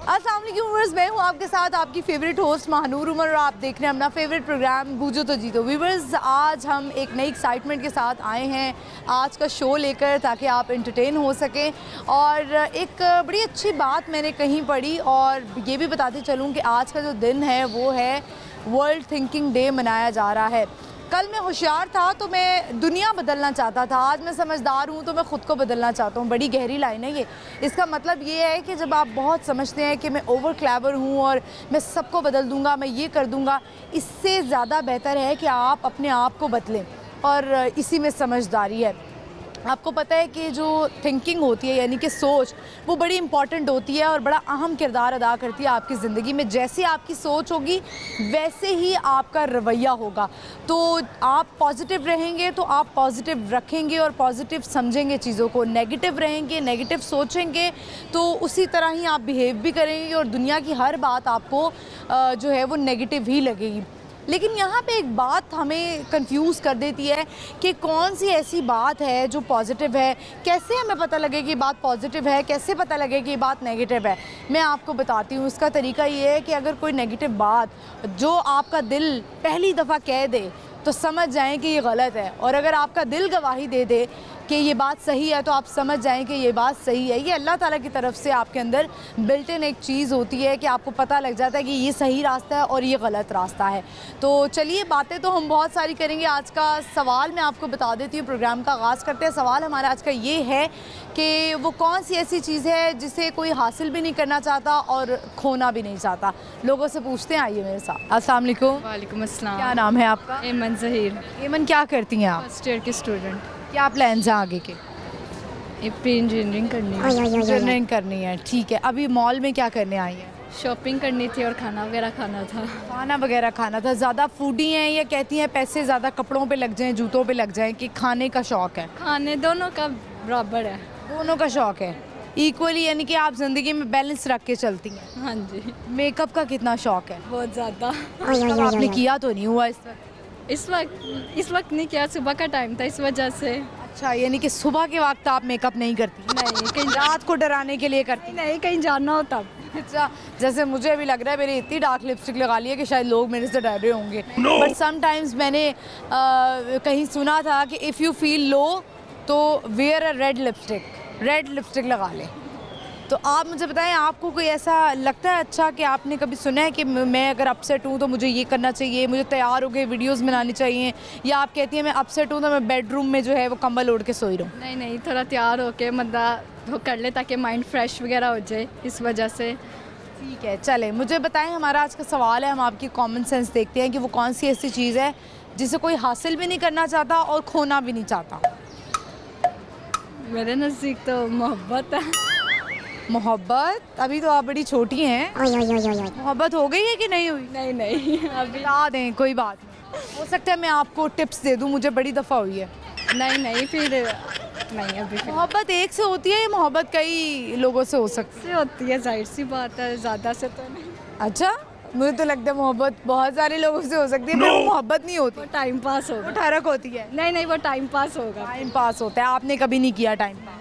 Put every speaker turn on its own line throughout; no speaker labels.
अस्सलाम वालेकुम व्यूअर्स, मैं हूँ आपके साथ आपकी फेवरेट होस्ट महानूर उमर और आप देख रहे हैं अपना फेवरेट प्रोग्राम बूझो तो जीतो। व्यूअर्स, आज हम एक नई एक्साइटमेंट के साथ आए हैं आज का शो लेकर, ताकि आप एंटरटेन हो सकें। और एक बड़ी अच्छी बात मैंने कहीं पढ़ी, और ये भी बताते चलूँ कि आज का जो दिन है वो है वर्ल्ड थिंकिंग डे मनाया जा रहा है। कल मैं होशियार था तो मैं दुनिया बदलना चाहता था, आज मैं समझदार हूँ तो मैं ख़ुद को बदलना चाहता हूँ। बड़ी गहरी लाइन है ये। इसका मतलब ये है कि जब आप बहुत समझते हैं कि मैं ओवर क्लेवर हूँ और मैं सबको बदल दूँगा, मैं ये कर दूँगा, इससे ज़्यादा बेहतर है कि आप अपने आप को बदलें, और इसी में समझदारी है। आपको पता है कि जो थिंकिंग होती है, यानी कि सोच, वो बड़ी इंपॉर्टेंट होती है और बड़ा अहम किरदार अदा करती है आपकी ज़िंदगी में। जैसे आपकी सोच होगी वैसे ही आपका रवैया होगा। तो आप पॉजिटिव रहेंगे तो आप पॉजिटिव रखेंगे और पॉजिटिव समझेंगे चीज़ों को, नेगेटिव रहेंगे, नेगेटिव सोचेंगे तो उसी तरह ही आप बिहेव भी करेंगे और दुनिया की हर बात आपको जो है वो नेगेटिव ही लगेगी। लेकिन यहाँ पे एक बात हमें कंफ्यूज कर देती है कि कौन सी ऐसी बात है जो पॉजिटिव है। कैसे हमें पता लगे कि बात पॉजिटिव है, कैसे पता लगे कि बात नेगेटिव है। मैं आपको बताती हूँ। इसका तरीका ये है कि अगर कोई नेगेटिव बात जो आपका दिल पहली दफ़ा कह दे तो समझ जाएं कि ये गलत है, और अगर आपका दिल गवाही दे दे कि ये बात सही है तो आप समझ जाएं कि ये बात सही है। ये अल्लाह ताला की तरफ से आपके अंदर बिल्ट इन एक चीज़ होती है कि आपको पता लग जाता है कि ये सही रास्ता है और ये गलत रास्ता है। तो चलिए, बातें तो हम बहुत सारी करेंगे। आज का सवाल मैं आपको बता देती हूँ, प्रोग्राम का आगाज़ करते हैं। सवाल हमारा आज का ये है कि वो कौन सी ऐसी चीज़ है जिसे कोई हासिल भी नहीं करना चाहता और खोना भी नहीं चाहता। लोगों से पूछते हैं, आइए मेरे साथ। अस्सलाम वालेकुम।
वालेकुम अस्सलाम।
क्या नाम है आपका?
एमन ज़हीर।
एमन, क्या करती हैं आप?
फर्स्ट ईयर की स्टूडेंट।
क्या प्लान्स हैं आगे के?
प्री इंजीनियरिंग करनी है।
इंजीनियरिंग करनी है, ठीक है। अभी मॉल में क्या करने आई हैं?
शॉपिंग करनी थी और खाना वगैरह खाना था।
खाना वगैरह खाना था। ज़्यादा फूडी हैं या कहती हैं पैसे ज़्यादा कपड़ों पे लग जाएं, जूतों पे लग जाएं, कि खाने का शौक़ है?
खाने दोनों का बराबर है।
दोनों का शौक़ है इक्वली, यानी कि आप ज़िंदगी में बैलेंस रख के चलती हैं।
हाँ जी।
मेकअप का कितना शौक़ है?
बहुत ज़्यादा।
आपने किया तो नहीं हुआ इस वक्त?
इस वक्त नहीं किया, सुबह का टाइम था इस वजह से।
अच्छा, यानी कि सुबह के वक्त आप मेकअप नहीं करती?
नहीं, कहीं
रात को डराने के लिए करती?
नहीं, कहीं जाना हो तब।
अच्छा, जैसे मुझे अभी लग रहा है मैंने इतनी डार्क लिपस्टिक लगा ली है कि शायद लोग मेरे से डर रहे होंगे। बट समटाइम्स मैंने कहीं सुना था कि इफ़ यू फील लो तो वेयर अ रेड लिपस्टिक लगा लें। तो आप मुझे बताएं, आपको कोई ऐसा लगता है अच्छा कि आपने कभी सुना है कि मैं अगर अपसेट हूँ तो मुझे ये करना चाहिए, मुझे तैयार होकर वीडियोस बनानी चाहिए, या आप कहती हैं मैं अपसेट हूँ तो मैं बेडरूम में जो है वो कंबल ओढ़ के सोई रहूँ?
नहीं, थोड़ा तैयार होके मतलब वो कर ले ताकि माइंड फ्रेश वगैरह हो जाए, इस वजह से।
ठीक है, चले मुझे बताएं, हमारा आज का सवाल है, हम आपकी कॉमन सेंस देखते हैं कि वो कौन सी ऐसी चीज़ है जिसे कोई हासिल भी नहीं करना चाहता और खोना भी नहीं चाहता।
मेरे नज़दीक तो मोहब्बत है।
मोहब्बत? अभी तो आप बड़ी छोटी हैं। मोहब्बत हो गई है कि नहीं हुई?
नहीं अभी।
बता दें, कोई बात नहीं, हो सकता है मैं आपको टिप्स दे दूं, मुझे बड़ी दफ़ा हुई है।
नहीं फिर नहीं अभी।
मोहब्बत एक से होती है या मोहब्बत कई लोगों से हो सकती
से होती है, जाहिर सी बात है, ज़्यादा से तो नहीं।
है? अच्छा, मुझे तो लगता है मोहब्बत बहुत सारे लोगों से हो सकती है, पर वो मोहब्बत नहीं होती,
वो टाइम पास
वो
होगा।
ठरक होती है।
नहीं वो टाइम पास होगा।
टाइम पास होता है, आपने कभी नहीं किया टाइम पास,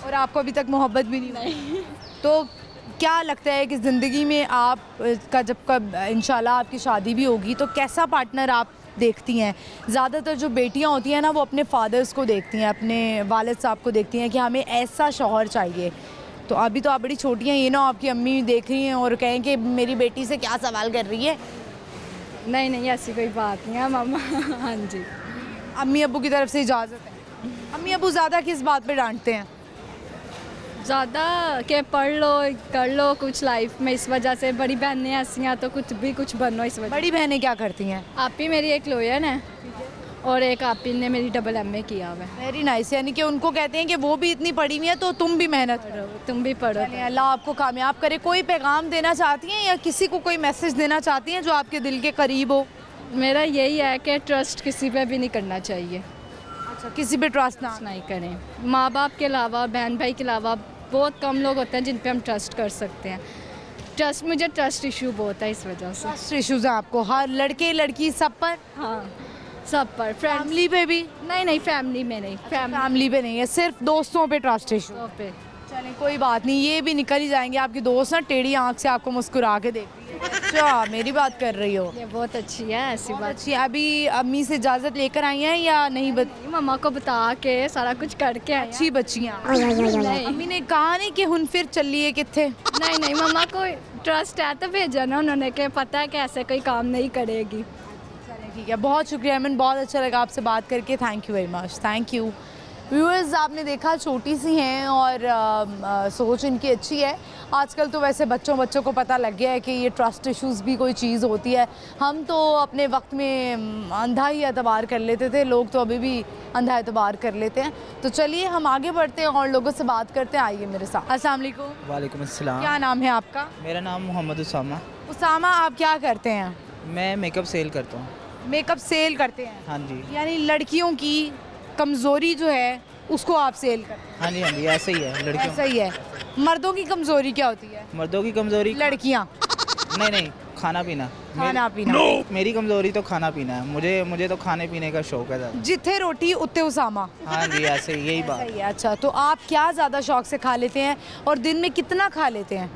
और आपको अभी तक मोहब्बत भी नहीं। तो क्या लगता है कि ज़िंदगी में आप का जब इंशाल्लाह आपकी शादी भी होगी तो कैसा पार्टनर आप देखती हैं? ज़्यादातर जो बेटियां होती हैं ना, वो अपने फादर्स को देखती हैं, अपने वालिद साहब को देखती हैं कि हमें ऐसा शौहर चाहिए। तो अभी तो आप बड़ी छोटी हैं, ये ना आपकी अम्मी देख रही हैं और कहें कि मेरी बेटी से क्या सवाल कर रही है।
नहीं ऐसी कोई बात नहीं है मामा। हाँ जी।
अम्मी अब्बू की तरफ से इजाज़त है? अम्मी अब्बू ज़्यादा किस बात पे डांटते हैं?
ज़्यादा के पढ़ लो कर लो कुछ लाइफ में, इस वजह से। बड़ी बहनें ऐसी हैं तो कुछ बनो, इस वजह।
बड़ी बहनें क्या करती हैं?
आप ही मेरी एक लॉयर है और एक आप ही ने मेरी डबल MA किया हुआ है।
वेरी नाइस, यानी कि उनको कहते हैं कि वो भी इतनी पढ़ी हुई है तो तुम भी मेहनत करो,
तुम भी पढ़ो।
अल्लाह आपको कामयाब करे। कोई पैगाम देना चाहती हैं या किसी को कोई मैसेज देना चाहती हैं जो आपके दिल के करीब हो?
मेरा यही है कि ट्रस्ट किसी पे भी नहीं करना चाहिए।
अच्छा, किसी पे ट्रस्ट ना
नहीं करें। माँ बाप के अलावा, बहन भाई के अलावा बहुत कम लोग होते हैं जिन पे हम ट्रस्ट कर सकते हैं। मुझे ट्रस्ट इशू बहुत है, इस वजह से।
ट्रस्ट इश्यूज हैं आपको? हर लड़के लड़की सब पर?
हाँ, सब पर।
फैमिली पे भी?
नहीं फैमिली में नहीं।
फैमिली पे नहीं है, सिर्फ दोस्तों पे ट्रस्ट इशू
पे।
चलें कोई बात नहीं, ये भी निकल ही जाएंगे। आपकी दोस्त ना टेढ़ी आंख से आपको मुस्कुरा के देख रही है। अच्छा, मेरी बात कर रही हो?
ये बहुत अच्छी है, ऐसी
बहुत
बात
अच्छी। अभी अम्मी से इजाज़त लेकर आई हैं या नहीं?
नहीं, मम्मा को बता के सारा कुछ करके आई
अच्छी बच्चियाँ।
नहीं
अम्मी ने कहा नहीं कि हुन फिर चलिए किथे?
नहीं नहीं, मम्मा को ट्रस्ट है तो भेजा ना उन्होंने, कि पता है कि ऐसे कोई काम नहीं करेगी।
चलें ठीक है, बहुत शुक्रिया अमन, बहुत अच्छा लगा आपसे बात करके। Thank you very much, thank you. Viewers, आपने देखा छोटी सी हैं और सोच इनकी अच्छी है। आजकल तो वैसे बच्चों को पता लग गया है कि ये ट्रस्ट इश्यूज़ भी कोई चीज़ होती है। हम तो अपने वक्त में अंधा ही एतबार कर लेते थे, लोग तो अभी भी अंधा एतबार कर लेते हैं। तो चलिए हम आगे बढ़ते हैं और लोगों से बात करते हैं। आइए मेरे साथ। अस्सलाम वालेकुम।
वालेकुम अस्सलाम।
क्या नाम है आपका?
मेरा नाम मोहम्मद उसामा।
उसामा, आप क्या करते हैं?
मैं मेकअप सेल करता हूँ।
मेकअप सेल करते हैं?
हाँ जी।
यानी लड़कियों की कमज़ोरी जो है उसको आप सेल करते हैं?
हाँ जी, हाँ जी, ऐसे ही है लड़कियों।
ऐसा ही है। मर्दों की कमज़ोरी क्या होती है?
मर्दों की कमज़ोरी
लड़कियाँ
नहीं नहीं, खाना पीना।
खाना पीना।
मेरी कमज़ोरी तो खाना पीना है। मुझे तो खाने पीने का शौक है ज़्यादा।
जिथे रोटी उत्ते उसामा।
हाँ जी, ऐसे ही, यही बात।
सही है। अच्छा, तो आप क्या ज़्यादा शौक से खा लेते हैं और दिन में कितना खा लेते हैं?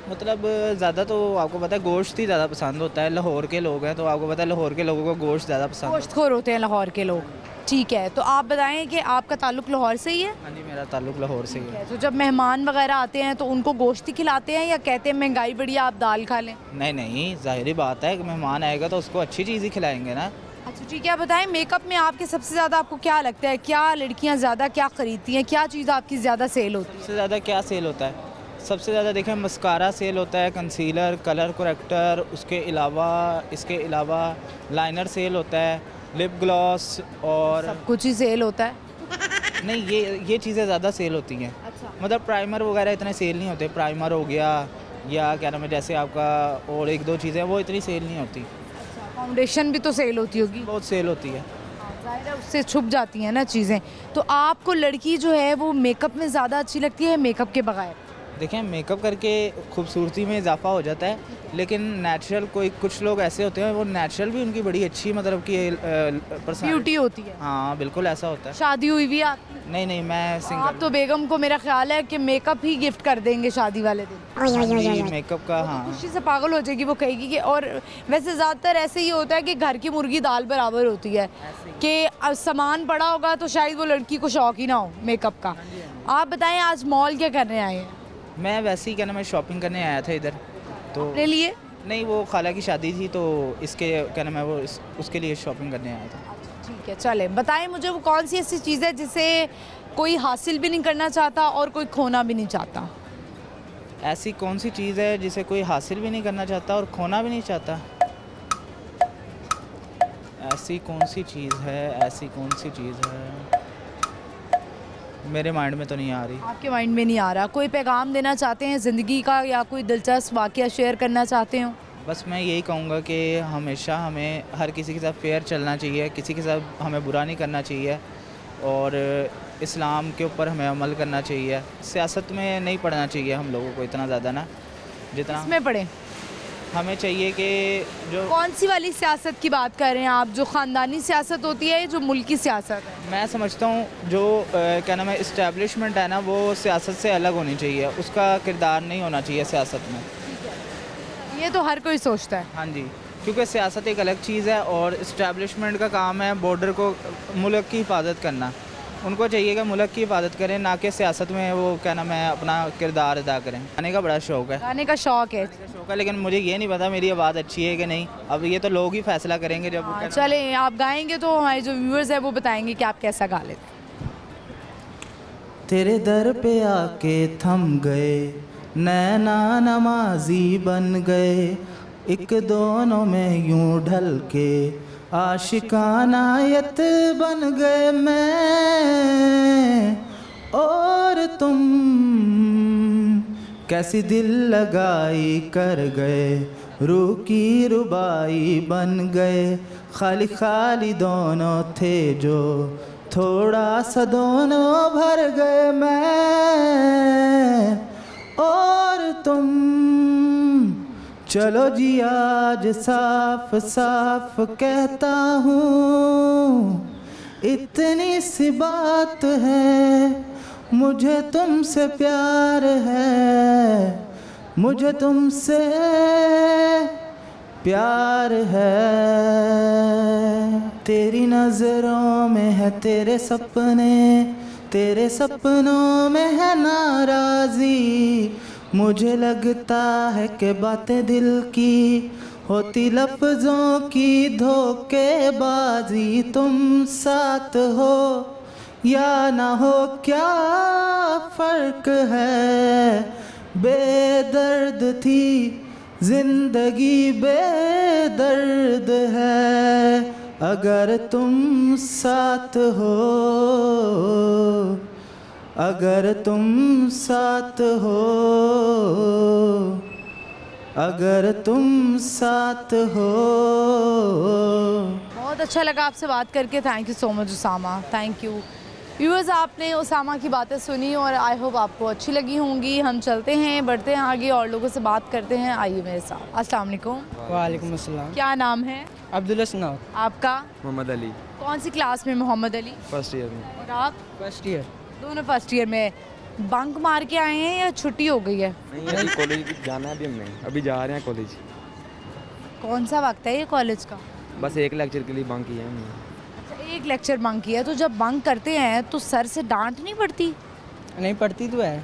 मतलब ज़्यादा तो आपको पता है गोश्त ही ज़्यादा पसंद होता है। लाहौर के लोग हैं तो आपको पता है लाहौर के लोगों को गोश्त ज़्यादा पसंद है।
गोश्तखोर होते हैं लाहौर के लोग। ठीक है, तो आप बताएं कि आपका ताल्लुक लाहौर से ही है?
हाँ जी, मेरा ताल्लुक लाहौर से ही है।
तो जब मेहमान वगैरह आते हैं तो उनको गोश्त ही खिलाते हैं या कहते हैं महंगाई बढ़ी है, आप दाल खा लें?
नहीं नहीं, ज़ाहिर बात है कि मेहमान आएगा तो उसको अच्छी चीज़ ही खिलाएंगे ना।
अच्छा ठीक है, बताएं मेकअप में आपके सबसे ज़्यादा आपको क्या लगता है, क्या लड़कियां ज़्यादा क्या ख़रीदती हैं, क्या चीज़ आपकी ज़्यादा सेल होती है?
सबसे ज़्यादा क्या सेल होता है? सबसे ज़्यादा देखें मस्कारा सेल होता है, कंसीलर, कलर करेक्टर, इसके अलावा लाइनर सेल होता है, लिप ग्लॉस और
सब कुछ ही सेल होता है?
नहीं, ये चीज़ें ज़्यादा सेल होती हैं।
अच्छा।
मतलब प्राइमर वगैरह इतने सेल नहीं होते। प्राइमर हो गया या क्या नाम है, जैसे आपका और एक दो चीज़ें, वो इतनी सेल नहीं होती।
फाउंडेशन भी तो सेल होती होगी?
बहुत सेल होती है।
ज़ाहिर है उससे छुप जाती हैं ना चीज़ें। तो आपको लड़की जो है वो मेकअप में ज़्यादा अच्छी लगती है मेकअप के बगैर?
देखें, मेकअप करके खूबसूरती में इजाफा हो जाता है, लेकिन नेचुरल कुछ लोग ऐसे होते हैं वो नेचुरल भी उनकी बड़ी अच्छी मतलब कि
ब्यूटी होती है।
हाँ बिल्कुल ऐसा होता है।
शादी हुई भी आपकी?
नहीं नहीं, मैं
आप
सिंगल।
तो बेगम को मेरा ख्याल है कि मेकअप ही गिफ्ट कर देंगे शादी वाले दिन।
मेकअप का हाँ।
खुशी से पागल हो जाएगी, वो कहेगी कि, और वैसे ज़्यादातर ऐसे ही होता है कि घर की मुर्गी दाल बराबर होती है कि अब सामान पड़ा होगा तो शायद वो लड़की को शौक ही ना हो मेकअप का। आप बताएं आज मॉल क्या करने आए हैं?
मैं वैसे ही क्या नाम है शॉपिंग करने आया था इधर। तो
अपने लिए?
नहीं, वो खाला की शादी थी तो इसके क्या नाम है वो उसके लिए शॉपिंग करने आया था।
ठीक है, चले बताएं मुझे वो कौन सी ऐसी चीज़ है जिसे कोई हासिल भी नहीं करना चाहता और कोई खोना भी नहीं चाहता?
ऐसी कौन सी चीज़ है जिसे कोई हासिल भी नहीं करना चाहता और खोना भी नहीं चाहता? ऐसी कौन सी चीज़ है? मेरे माइंड में तो नहीं आ रही।
आपके माइंड में नहीं आ रहा? कोई पैगाम देना चाहते हैं ज़िंदगी का या कोई दिलचस्प वाक़या शेयर करना चाहते हो?
बस मैं यही कहूँगा कि हमेशा हमें हर किसी के साथ फेयर चलना चाहिए, किसी के साथ हमें बुरा नहीं करना चाहिए और इस्लाम के ऊपर हमें अमल करना चाहिए। सियासत में नहीं पढ़ना चाहिए हम लोगों को इतना ज़्यादा ना, जितना
इसमें पढ़ें।
हमें चाहिए कि जो
कौन सी वाली सियासत की बात कर रहे हैं आप? जो ख़ानदानी सियासत होती है, जो मुल्की सियासत है?
मैं समझता हूँ जो क्या नाम है इस्टेब्लिशमेंट है ना, वो सियासत से अलग होनी चाहिए, उसका किरदार नहीं होना चाहिए सियासत में।
ये तो हर कोई सोचता है।
हाँ जी, क्योंकि सियासत एक अलग चीज़ है और इस्टेब्लिशमेंट का काम है बॉर्डर को, मुल्क की हिफाजत करना। उनको चाहिए कि मुल्क की हिफाजत करें, ना कि सियासत में वो क्या नाम है अपना किरदार अदा करें। गाने का बड़ा शौक़ है।
गाने का शौक़ है?
लेकिन मुझे ये नहीं पता मेरी आवाज़ अच्छी है कि नहीं। अब ये तो लोग ही फैसला करेंगे जब
हाँ, चले आप गाएंगे तो हमारे जो व्यूअर्स हैं वो बताएंगे कि आप कैसा गा लेते हैं।
तेरे दर पे आके थम गए, नैना नमाजी बन गए, एक दोनों में यूं ढल के आशिकानायत बन गए मैं और तुम, कैसी दिल लगाई कर गए, रूह की रुबाई बन गए, खाली खाली दोनों थे जो थोड़ा सा दोनों भर गए मैं और तुम। चलो जी आज साफ साफ कहता हूँ, इतनी सी बात है मुझे तुमसे प्यार है, मुझे तुमसे प्यार है। तेरी नज़रों में है तेरे सपने, तेरे सपनों में है नाराज़ी। मुझे लगता है कि बातें दिल की होती लफ्ज़ों की धोखेबाजी। तुम साथ हो या ना हो क्या फ़र्क है, बेदर्द थी ज़िंदगी बेदर्द है। अगर तुम साथ हो, अगर तुम साथ हो, अगर तुम साथ हो।
बहुत अच्छा लगा आपसे बात करके। Thank you so much Usama, thank you. Viewers, आपने उसामा की बातें सुनी और आई होप आपको अच्छी लगी होंगी। हम चलते हैं, बढ़ते हैं आगे और लोगों से बात करते हैं। आइए मेरे साथ। अस्सलाम वालेकुम।
वालेकुम अस्सलाम।
क्या नाम है
अब्दुल्ला सनाउत।
आपका?
मोहम्मद अली,
कौन सी क्लास में? मोहम्मद अली।
फर्स्ट ईयर में।
और आप?
First year.
दोनों फर्स्ट ईयर में। बंक मार के आए हैं या छुट्टी हो गई है?
नहीं, अभी कॉलेज जाना है, अभी हमने अभी जा रहे हैं कॉलेज।
कौन सा वक्त है ये कॉलेज का?
बस एक लेक्चर के लिए बंक किया है हमने।
अच्छा, एक लेक्चर बंक किया। तो जब बंक करते हैं तो सर से डांट नहीं पड़ती?
नहीं पढ़ती तो है,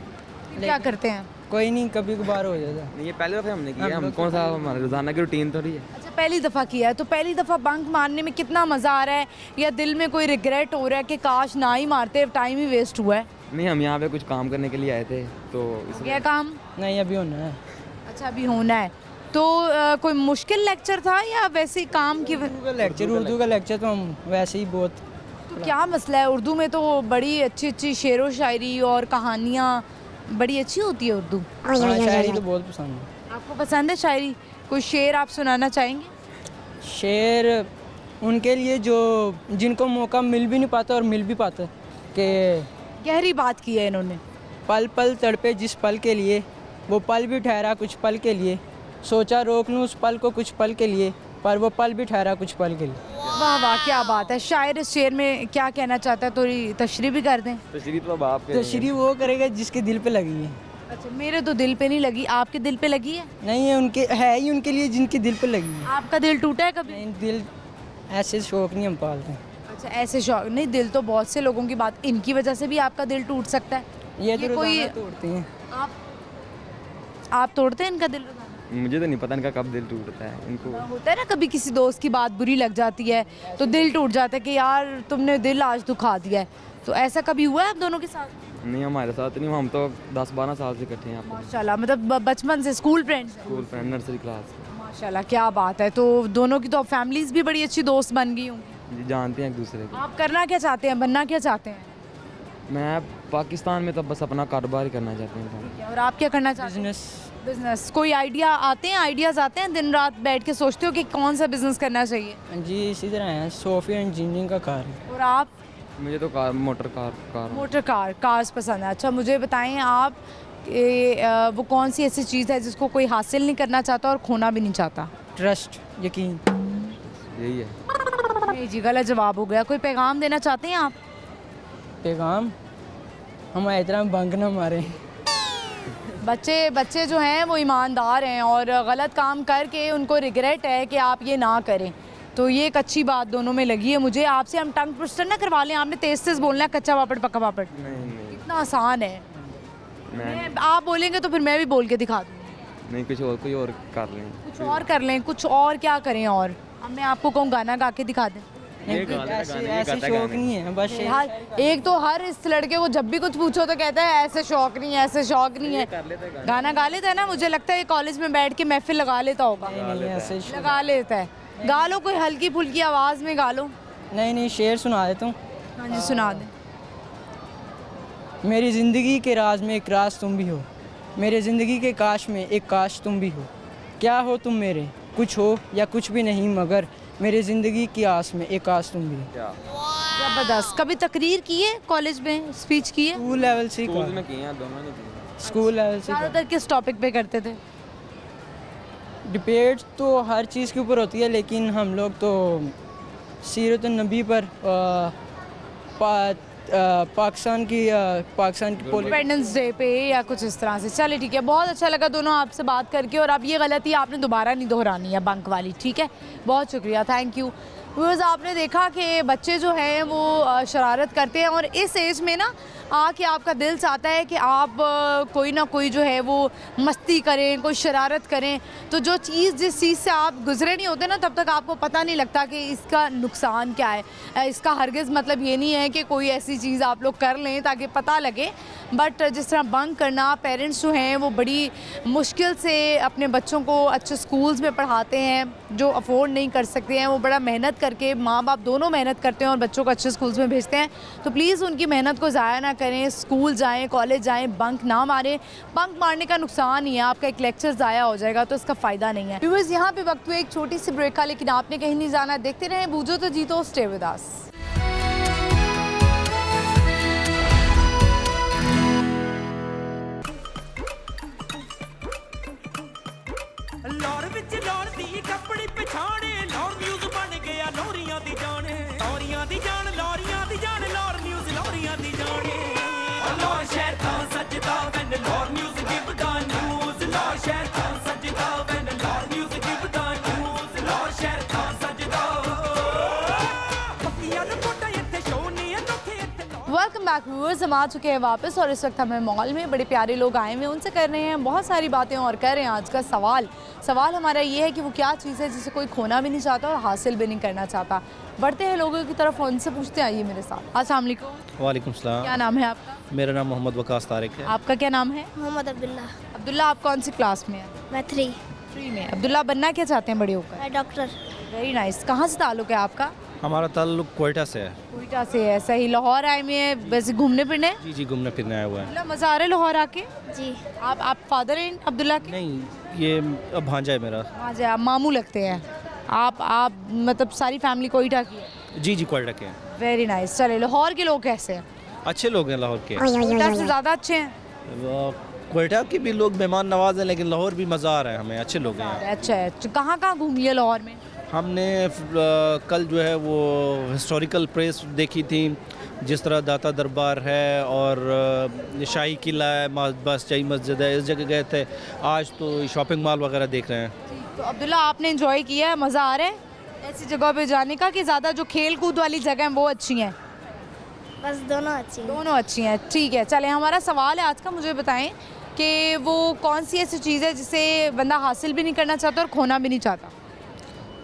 क्या करते हैं?
कोई नहीं, कभी कभार हो जाता।
नहीं, ये पहले दफ़ा हमने किया है। हम कौन सा हमारा रोज़ाना की रूटीन थोड़ी है।
अच्छा, पहली दफ़ा किया है। तो पहली दफ़ा बंक मारने में कितना मज़ा आ रहा है, या दिल में कोई रिग्रेट हो रहा है कि काश ना ही मारते, टाइम ही वेस्ट हुआ है?
नहीं, हम यहाँ पे कुछ काम करने के लिए आए थे तो
क्या काम?
नहीं अभी होना है।
अच्छा, अभी होना है। तो कोई मुश्किल लेक्चर था या वैसे ही काम की?
उर्दू का लेक्चर तो हम वैसे ही बहुत।
तो क्या मसला है? उर्दू में तो बड़ी अच्छी अच्छी शेर व शायरी और कहानियाँ बड़ी अच्छी होती है उर्दू।
हाँ, शायरी तो बहुत पसंद है।
आपको पसंद है शायरी? कोई शेर आप सुनाना चाहेंगे?
शेर उनके लिए जो जिनको मौका मिल भी नहीं पाता और मिल भी पाता, कि
गहरी बात की है इन्होंने।
पल पल तड़पे जिस पल के लिए, वो पल भी ठहरा कुछ पल के लिए। सोचा रोक लूँ उस पल को कुछ पल के लिए, पर वो पल भी ठहरा कुछ पल के लिए।
वाह वाह, क्या बात है। शायर इस शेर में क्या कहना चाहता है, थोड़ी तशरीह भी कर दें।
तशरीह तो अब आप
तो श्री वो करेगा जिसके दिल पे लगी है।
अच्छा, मेरे तो दिल पे नहीं लगी, आपके दिल पे लगी है?
नहीं है, उनके है ही उनके लिए जिनके दिल पे लगी है।
आपका दिल टूटा है कभी?
नहीं, दिल ऐसे शौक नहीं हम पालते।
अच्छा, ऐसे शौक नहीं। दिल तो बहुत से लोगों की बात, इनकी वजह से भी आपका दिल टूट सकता है।
ये तो
कोई
रोज़ाना तोड़ते हैं।
आप तोड़ते हैं इनका दिल रोज़ाना?
मुझे तो नहीं पता इनका कब दिल टूटता है। इनको
होता है ना, कभी किसी दोस्त की बात बुरी लग जाती है तो दिल टूट जाता है कि यार तुमने दिल आज दुखा दिया है। तो ऐसा कभी हुआ है आप दोनों के साथ?
नहीं, हमारे साथ नहीं। हम तो 10-12 साल से इकट्ठे हैं यहाँ पे।
माशाल्लाह, मतलब बचपन से school friends?
School friend, nursery class.
माशाल्लाह, क्या बात है। तो दोनों की तो फैमिलीज भी बड़ी अच्छी दोस्त बन गई होंगी।
जी, जानते हैं एक दूसरे को।
आप करना क्या चाहते हैं, बनना क्या चाहते हैं?
मैं पाकिस्तान में तो बस अपना कारोबार ही करना चाहते हैं।
और आप क्या करना चाहते हैं?
बिजनेस।
बिजनेस। कोई आइडिया आते हैं, आइडियाज़ आते हैं? दिन रात बैठ के सोचते हो कि कौन सा बिजनेस करना चाहिए?
जी इसी तरह है, सॉफ्टवेयर इंजीनियरिंग का कार है।
और आप?
मुझे तो मोटर कार
मोटर कार्स पसंद है। अच्छा, मुझे बताएं आप कि वो कौन सी ऐसी चीज़ है जिसको कोई हासिल नहीं करना चाहता और खोना भी नहीं चाहता?
ट्रस्ट, यकीन।
यही है।
नहीं जी, गलत जवाब हो गया। कोई पैगाम देना चाहते हैं आप?
पैगाम, हमारी तरह बंक ना मारे।
बच्चे जो हैं वो ईमानदार हैं और गलत काम करके उनको रिग्रेट है कि आप ये ना करें। तो ये एक अच्छी बात दोनों में लगी है मुझे। आपसे हम टंग ट्विस्टर ना करवा लें, आपने तेज तेज बोलना है, कच्चा पापड़ पक्का पापड़।
नहीं,
इतना आसान है।
मैं
आप बोलेंगे तो फिर मैं भी बोल के दिखा दूँगी।
नहीं, कोई और कर लें।
कुछ और कर लें। कुछ और क्या करें? और अब मैं आपको कहूँ गाना गा के दिखा दें।
ऐसे शौक नहीं है बस।
एक तो हर इस लड़के को जब भी कुछ पूछो तो कहता है ऐसे शौक नहीं है, ऐसे शौक नहीं है। गाना गा लेता है ना, मुझे लगता है ये कॉलेज में बैठ के महफिल लगा लेता होगा।
नहीं ऐसे
लगा लेता है। गा लो, कोई हल्की फुल्की आवाज़ में गा लो।
नहीं शेर सुना देता हूँ।
हाँ जी, सुना दें।
मेरी ज़िंदगी के राज में एक राज तुम भी हो, मेरे ज़िंदगी के काश में एक काश तुम भी हो। क्या हो तुम मेरे, कुछ हो या कुछ भी नहीं, मगर मेरे ज़िंदगी की आस में एक आस तुम भी हो।
ज़बरदस्त। कभी तकरीर की है कॉलेज में, स्पीच की है?
स्कूल लेवल से
स्कूल में किए हैं, दोनों ने किए हैं।
स्कूल लेवल से।
ज़्यादातर किस टॉपिक पे करते थे?
डिबेट तो हर चीज़ के ऊपर होती है, लेकिन हम लोग तो सीरत नबी पर पाकिस्तान की
इंडिपेंडेंस डे पे या कुछ इस तरह से। चलिए ठीक है, बहुत अच्छा लगा दोनों आपसे बात करके, और अब ये गलती आपने दोबारा नहीं दोहरानी है बंक वाली, ठीक है। बहुत शुक्रिया, थैंक यू। व्यूअर्स, आपने देखा कि बच्चे जो हैं वो शरारत करते हैं, और इस एज में ना आके आपका दिल चाहता है कि आप कोई ना कोई जो है वो मस्ती करें, कोई शरारत करें। तो जो चीज़ जिस चीज़ से आप गुजरे नहीं होते ना, तब तक आपको पता नहीं लगता कि इसका नुकसान क्या है। इसका हरगिज़ मतलब ये नहीं है कि कोई ऐसी चीज़ आप लोग कर लें ताकि पता लगे, बट जिस तरह बंक करना, पेरेंट्स जो हैं वो बड़ी मुश्किल से अपने बच्चों को अच्छे स्कूल्स में पढ़ाते हैं, जो अफोर्ड नहीं कर सकते हैं, वो बड़ा मेहनत करके, माँ बाप दोनों मेहनत करते हैं और बच्चों को अच्छे स्कूल्स में भेजते हैं। तो प्लीज़ उनकी मेहनत को ज़ाया ना करें, स्कूल जाएं, कॉलेज जाएं, बंक ना मारें। बंक मारने का नुकसान ही है, आपका एक लेक्चर ज़ाया हो जाएगा, तो इसका फ़ायदा नहीं है। व्यूअर्स, यहाँ पे वक्त हुए एक छोटी सी ब्रेक का, लेकिन आपने कहीं नहीं जाना, देखते रहें बूझो तो जीतो, स्टे विद अस।
लौर विच लौर दी कपड़ी पिछाड़े, लौर न्यूज़ बन गया लोरियां दी जाने, लोरियां दी जान, लोरियां दी जान, लौर न्यूज़ लोरियां दी जाने। लौर शहर था सजदा when Lahore news give the news, Lahore शहर था सजदा when Lahore news give the news, Lahore शहर था सजदा। पक्कियां नु कोटा इत्थे शो नहीं है, नोखे इत्थे
वेलकम बैक व्यूअर्स, हम आ चुके हैं वापस, और इस वक्त हमें मॉल में बड़े प्यारे लोग आए हुए हैं, उनसे कर रहे हैं बहुत सारी बातें और कर रहे हैं आज का सवाल हमारा ये है कि वो क्या चीज़ है जिसे कोई खोना भी नहीं चाहता और हासिल भी नहीं करना चाहता। बढ़ते हैं लोगों की तरफ, उनसे पूछते हैं, आइए मेरे साथ। अस्सलाम वालेकुम।
वालेकुम सलाम।
क्या नाम है आपका?
मेरा नाम मोहम्मद वकास तारिक है।
आपका क्या नाम है?
मोहम्मद अब्दुल्ला।
अब्दुल्ला, आप कौन सी क्लास में हैं?
मैं 3
में। अब्दुल्ला, बनना क्या चाहते हैं बड़े होकर?
मैं डॉक्टर।
Very nice. कहाँ से ताल्लुक़ है आपका?
हमारा ताल्लुक कोयटा से है।
कोयटा से है, सही। लाहौर आए हुए हैं वैसे घूमने फिरने?
जी जी, घूमने फिरने आया हुआ है।
अब्दुल्ला, मज़ा आ रहा है लाहौर आके?
जी।
आप फादर हैं अब्दुल्ला के?
नहीं, ये भांजा है मेरा।
भांजा, आप मामू लगते हैं। आप मतलब सारी फैमिली कोयटा की है?
जी जी, कोयटा के हैं।
Very nice. चले, लाहौर के लोग कैसे हैं?
अच्छे लोग हैं लाहौर के।
कोयटा से ज़्यादा अच्छे हैं?
कोयटा के भी लोग मेहमान नवाज हैं, लेकिन लाहौर भी मज़ा आ रहा है हमें, अच्छे लोग हैं यहाँ।
अच्छा है। कहाँ कहाँ घूम लिया लाहौर में?
हमने कल जो है वो हिस्टोरिकल प्लेस देखी थी, जिस तरह दाता दरबार है और शाही किला है, बादशाही मस्जिद है, इस जगह गए थे। आज तो शॉपिंग मॉल वगैरह देख रहे हैं।
तो अब्दुल्ला, आपने एंजॉय किया है, मज़ा आ रहा है ऐसी जगह पे जाने का, कि ज़्यादा जो खेल कूद वाली जगह हैं वो अच्छी हैं?
बस दोनों अच्छी।
दोनों अच्छी हैं, ठीक है। चले, हमारा सवाल है आज का, मुझे बताएं कि वो कौन सी ऐसी चीज़ है जिसे बंदा हासिल भी नहीं करना चाहता और खोना भी नहीं चाहता?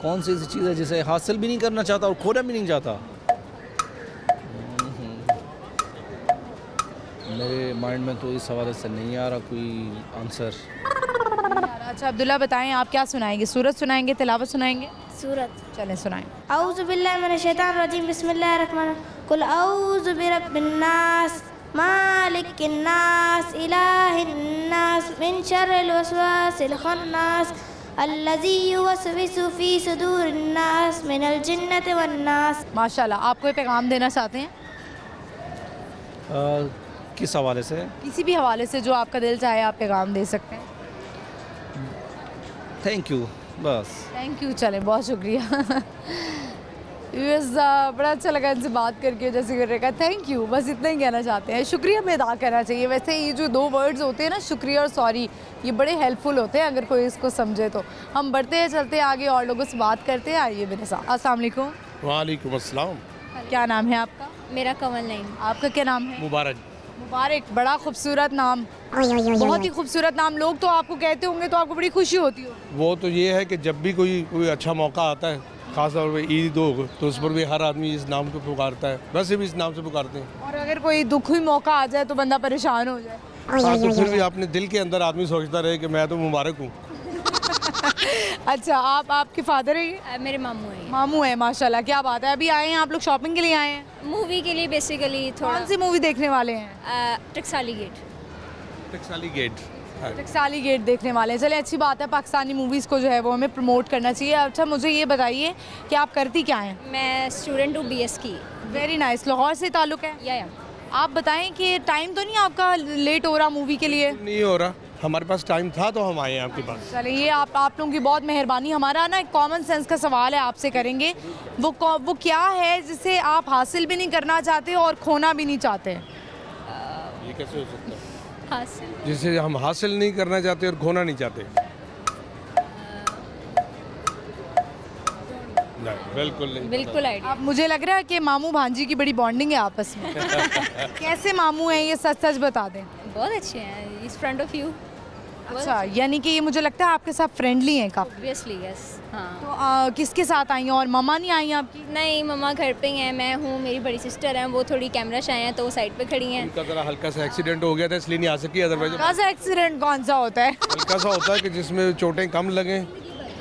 कौन सी ऐसी चीज़ है जिसे हासिल भी नहीं करना चाहता और खोना भी नहीं चाहता? मेरे माइंड में तो इस हवाले से नहीं आ रहा कोई आंसर।
अच्छा अब्दुल्ला, बताएं आप क्या सुनाएंगे? सूरत सुनाएंगे, तिलावत सुनाएंगे?
सूरत।
चलें सुनाएं।
औज़ु बिल्लाहि मिनश शैतानिर रजीम, बिस्मिल्लाहिर रहमानिर रहीम। कुल औज़ु बिरब्बिन नास, मालिकिन नास, इलाहिन नास, मिन शर्रिल वसवासिल खन्नास, अल्लज़ी युवस्विसु फ़ी सुदूरिन नास, मिनल जिन्नति वन नास।
माशाल्लाह। आप कोई पैगाम देना चाहते हैं?
किस हवाले से?
किसी भी हवाले से जो आपका दिल चाहे आप पैगाम दे सकते हैं।
थैंक यू, बस।
Thank you. चलें, बहुत शुक्रिया। बड़ा अच्छा लगा इनसे बात करके, जैसे कर रहे थैंक यू, बस इतना ही कहना चाहते हैं। शुक्रिया में अदा करना चाहिए। वैसे ये जो 2 वर्ड्स होते हैं ना, शुक्रिया और सॉरी, ये बड़े हेल्पफुल होते हैं अगर कोई इसको समझे तो। हम बढ़ते हैं, चलते हैं आगे, और लोगों से बात करते हैं। आइए मेरे साथ। अस्सलाम वालेकुम।
वालेकुम अस्सलाम।
क्या नाम है आपका?
मेरा कमल नहीं।
आपका क्या नाम है?
मुबारक।
मुबारक, बड़ा खूबसूरत नाम, बहुत ही खूबसूरत नाम। लोग तो आपको कहते होंगे तो आपको बड़ी खुशी होती हो?
वो तो ये है कि जब भी कोई अच्छा मौका आता है, खास तौर पे ईद हो, तो उस पर भी हर आदमी इस नाम को पुकारता है। वैसे भी इस नाम से पुकारते हैं।
और अगर कोई दुख हुई मौका आ जाए तो बंदा परेशान हो जाए?
हाँ, तो फिर भी अपने दिल के अंदर आदमी सोचता रहे कि मैं तो मुबारक हूँ।
अच्छा, आपके फादर है?
मेरे मामू हैं।
मामू है, माशाल्लाह, क्या बात है। अभी आए हैं आप लोग, शॉपिंग के लिए आए हैं?
मूवी के लिए बेसिकली
कौन सी मूवी देखने वाले हैं?
टकसाली गेट।
टकसाली गेट।
टकसाली गेट देखने वाले हैं। चले, अच्छी बात है, पाकिस्तानी मूवीज़ को जो है वो हमें प्रमोट करना चाहिए। अच्छा, मुझे ये बताइए कि आप करती क्या हैं?
मैं स्टूडेंट हूँ BS की।
Very nice. लाहौर से ताल्लुक़ है?
या
आप बताएं कि टाइम तो नहीं आपका लेट हो रहा मूवी के लिए?
नहीं हो रहा, हमारे पास टाइम था तो हम आए हैं आपके पास।
चलिए आप लोगों की बहुत मेहरबानी। हमारा ना एक कॉमन सेंस का सवाल है, आपसे करेंगे। वो क्या है जिसे आप हासिल भी नहीं करना चाहते और खोना भी नहीं चाहते?
ये कैसे हो सकता है?
हासिल
जिसे हम हासिल नहीं करना चाहते और खोना नहीं चाहते। नहीं, बिल्कुल नहीं।
बिल्कुल आइडिया।
अब मुझे लग रहा है कि मामू भांजी की बड़ी बॉन्डिंग है आपस में। कैसे मामू हैं ये, सच सच बता दें।
बहुत अच्छे हैं, इस फ्रंट ऑफ यू।
अच्छा, यानी कि ये मुझे लगता है आपके साथ फ्रेंडली हैं काफ़ी।
Obviously yes. हाँ।
तो किसके साथ आई हैं, और मम्मा नहीं आई हैं आपकी?
नहीं, मम्मा घर पे ही हैं, मैं हूँ, मेरी बड़ी सिस्टर हैं, वो थोड़ी कैमरा शाय हैं तो वो साइड पे खड़ी हैं।
उनका जरा हल्का सा एक्सीडेंट हो गया था इसलिए नहीं आ सकी, अदरवाइज
कैसा एक्सीडेंट कौन सा होता है?
हल्का सा होता है कि जिसमें चोटें कम लगें